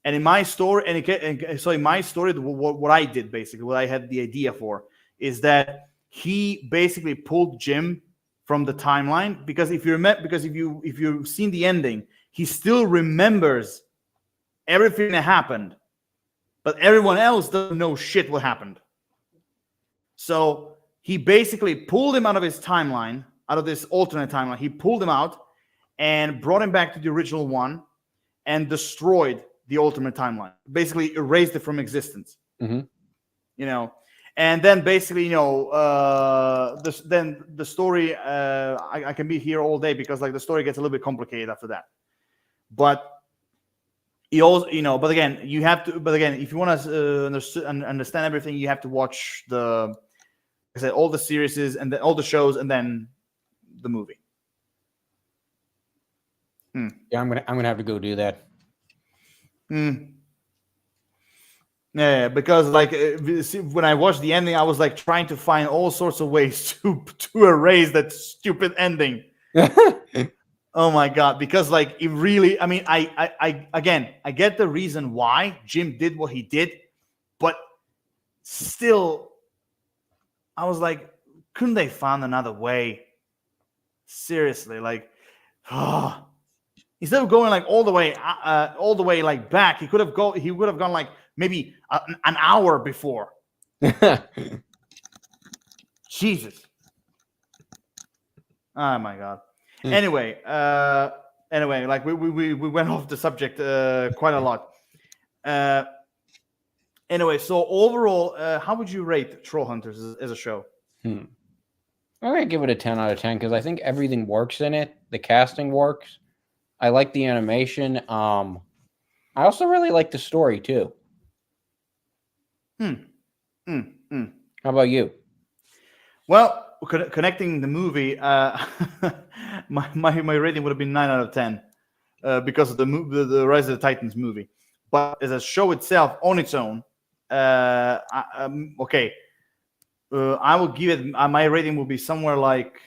And in my story, what I did, basically, what I had the idea for, is that he basically pulled Jim from the timeline, because if you've seen the ending, he still remembers everything that happened, but everyone else doesn't know shit what happened. So he basically pulled him out of his timeline, out of this alternate timeline. He pulled him out and brought him back to the original one and destroyed the ultimate timeline. Basically erased it from existence. Mm-hmm. You know, and then basically, then the story, I can be here all day, because like the story gets a little bit complicated after that. But you also, but again, if you want to understand everything, you have to watch all the series and all the shows, and then the movie. Yeah, I'm gonna have to go do that. Yeah, because like when I watched the ending, I was like trying to find all sorts of ways to erase that stupid ending. Oh my god! Because like it really, I mean, I get the reason why Jim did what he did, but still, I was like, couldn't they find another way? Seriously, like, instead of going like all the way like back, he would have gone like maybe an hour before. Jesus. Oh my god. Anyway, like we went off the subject quite a lot. Anyway, so overall, how would you rate Trollhunters as a show? I'm gonna give it a 10 out of 10 because I think everything works in it. The casting works. I like the animation. I also really like the story too. How about you? Well, connecting the movie, my rating would have been 9 out of 10 because of the Rise of the Titans movie. But as a show itself, on its own, okay, I will give it. My rating will be somewhere like,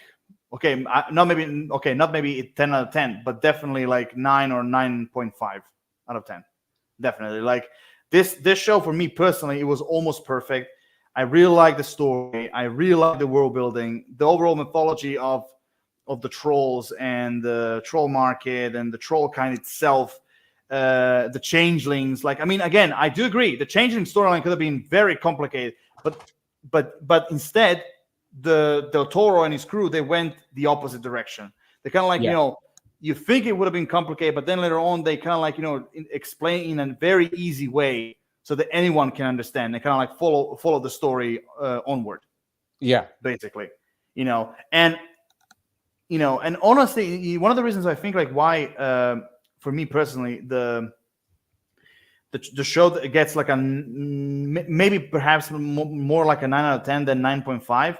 not maybe 10 out of 10, but definitely like 9 or 9.5 out of 10. Definitely, like this show for me personally, it was almost perfect. I really like the story. I really like the world building, the overall mythology of the trolls and the troll market and the troll kind itself, the changelings. Like, I mean, again, I do agree the changeling storyline could have been very complicated, but instead, the Del Toro and his crew, they went the opposite direction. They kind of like, you think it would have been complicated, but then later on they kind of like, explain in a very easy way so that anyone can understand. They kind of like follow the story onward. Yeah, basically, and honestly, one of the reasons I think like why, for me personally, the show that gets like maybe perhaps more like a 9 out of 10 than 9.5,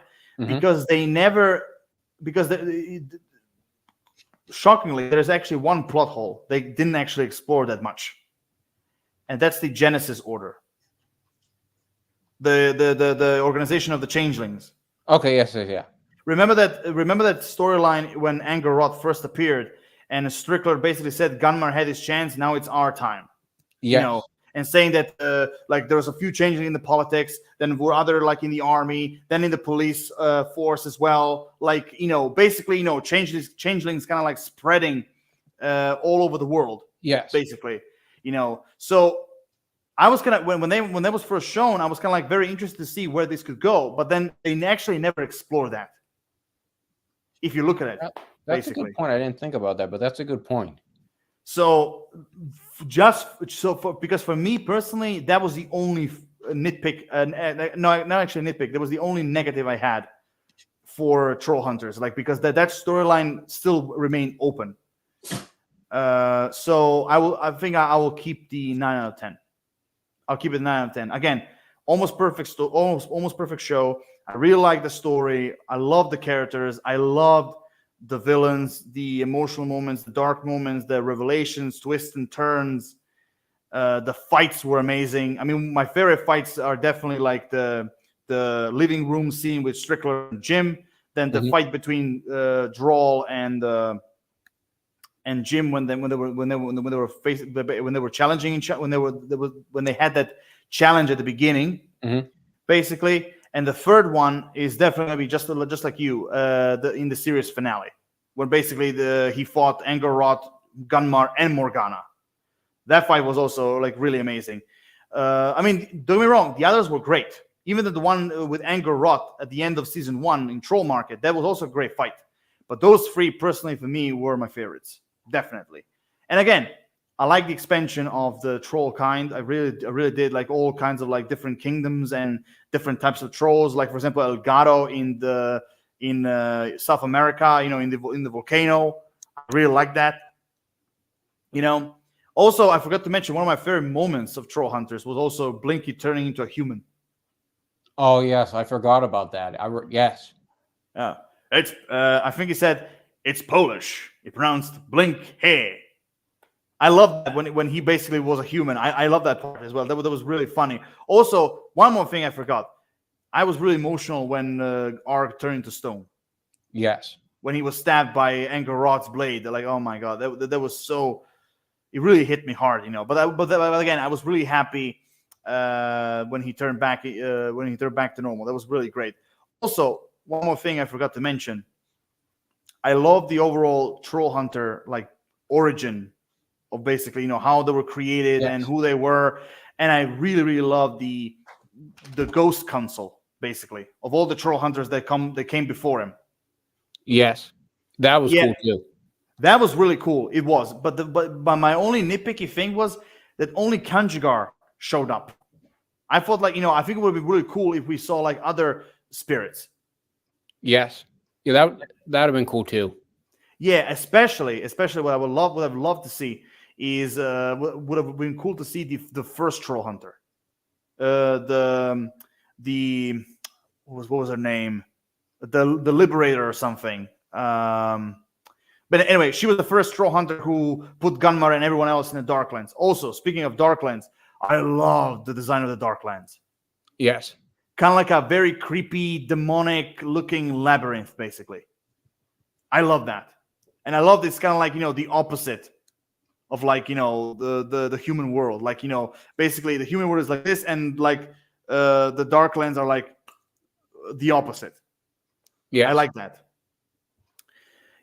because shockingly, there's actually one plot hole they didn't actually explore that much, and that's the Genesis Order, the organization of the changelings. Okay, yes, yeah. Remember that storyline when Angkor Wat first appeared, and Strickler basically said Gunmar had his chance, now it's our time. Yeah. And saying that like there was a few changes in the politics, then were other like in the army, then in the police force as well. Like, basically, changelings kind of like spreading all over the world. Yes. Basically, So I was kind of when that was first shown, I was kind of like very interested to see where this could go, but then they actually never explore that. If you look at it, That's basically. a good point. I didn't think about that, but that's a good point. So because for me personally, that was the only nitpick. No, not actually nitpick. That was the only negative I had for Trollhunters, like because that storyline still remained open. So I think I will keep the 9 out of 10. I'll keep it 9 out of 10. Again, almost perfect almost perfect show. I really like the story. I love the characters. I loved the villains, the emotional moments, the dark moments, the revelations, twists and turns. The fights were amazing. I mean, my favorite fights are definitely like the living room scene with Strickler and Jim. Then the fight between Droll and Jim when they were challenging when they had that challenge at the beginning, basically. And the third one is definitely gonna be just like you in the series finale, when basically he fought Angor-Rot, Gunmar, and Morgana. That fight was also like really amazing. I mean, don't get me wrong, the others were great. Even the one with Angor-Rot at the end of season 1 in Troll Market, that was also a great fight. But those three, personally, for me, were my favorites, definitely. And again, I like the expansion of the troll kind. I really did, like all kinds of like different kingdoms and different types of trolls. Like for example, El Gato in South America, in the volcano. I really like that. Also, I forgot to mention one of my favorite moments of Trollhunters was also Blinky turning into a human. Oh yes, I forgot about that. Yes. Yeah, it's. I think he said it's Polish. He pronounced Blink Hey. I love that when he basically was a human. I love that part as well. That was really funny. Also, one more thing I forgot. I was really emotional when Arg turned into stone. Yes. When he was stabbed by Angor-Rot's blade. Like, oh my god, that was so. It really hit me hard, But again, I was really happy when he turned back. When he turned back to normal, that was really great. Also, one more thing I forgot to mention. I love the overall Trollhunter like origin of basically, how they were created and who they were, and I really love the Ghost Council basically of all the Trollhunters that came before him. Yes, that was cool too. That was really cool. It was, but my only nitpicky thing was that only Kanjigar showed up. I thought like I think it would be really cool if we saw like other spirits. Yes, yeah, that'd have been cool too. Yeah, especially what I've loved to see is would have been cool to see the first Trollhunter. The what was her name? The Liberator or something. But anyway, she was the first Trollhunter who put Gunmar and everyone else in the Darklands. Also, speaking of Darklands, I love the design of the Darklands. Yes. Kind of like a very creepy, demonic-looking labyrinth, basically. I love that. And I love this kind of like, the opposite of like, the human world. Like, basically the human world is like this, and like the Darklands are like the opposite. Yeah, I like that.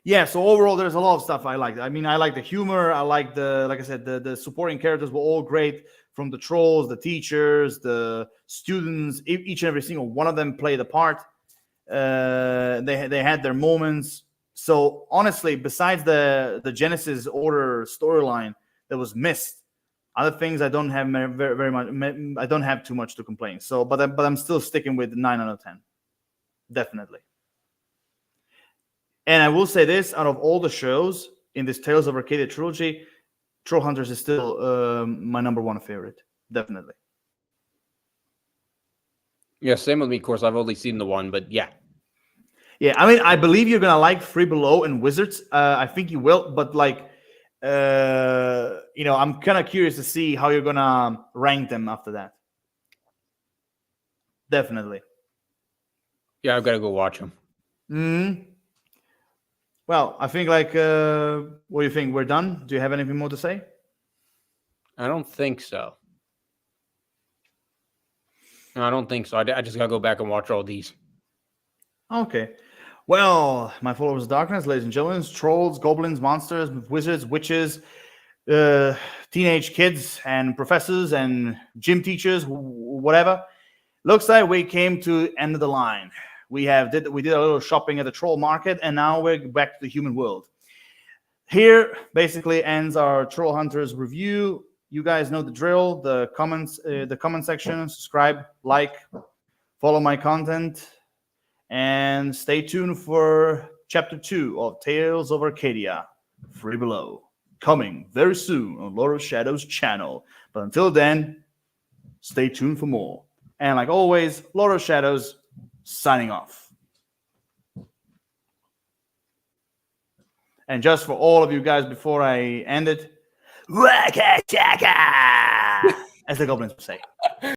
Yeah, so overall, there's a lot of stuff I like. I mean, I like the humor. I like like I said, the supporting characters were all great. From the trolls, the teachers, the students, each and every single one of them played a part. They had their moments. So honestly, besides the Genesis Order storyline that was missed, other things I don't have very much. I don't have too much to complain. So, but I'm still sticking with 9 out of 10, definitely. And I will say this: out of all the shows in this Tales of Arcadia trilogy, Trollhunters is still my number one favorite, definitely. Yeah, same with me. Of course, I've only seen the one, but yeah. Yeah, I mean, I believe you're gonna like Three Below and Wizards. I think you will, but like, I'm kind of curious to see how you're gonna rank them after that. Definitely. Yeah, I've got to go watch them. Well, I think like, what do you think? We're done. Do you have anything more to say? I don't think so. No, I don't think so. I just got to go back and watch all these. Okay. Well, my followers of darkness, ladies and gentlemen, trolls, goblins, monsters, wizards, witches, teenage kids and professors and gym teachers, whatever. Looks like we came to end of the line. We did a little shopping at the troll market, and now we're back to the human world. Here basically ends our Trollhunters review. You guys know the drill. The comments, the comment section. Subscribe, like, follow my content, and stay tuned for Chapter 2 of Tales of Arcadia, Free Below, coming very soon on Lord of Shadows channel. But until then, stay tuned for more. And like always, Lord of Shadows signing off. And just for all of you guys, before I end it, Waka Chaka, as the goblins say.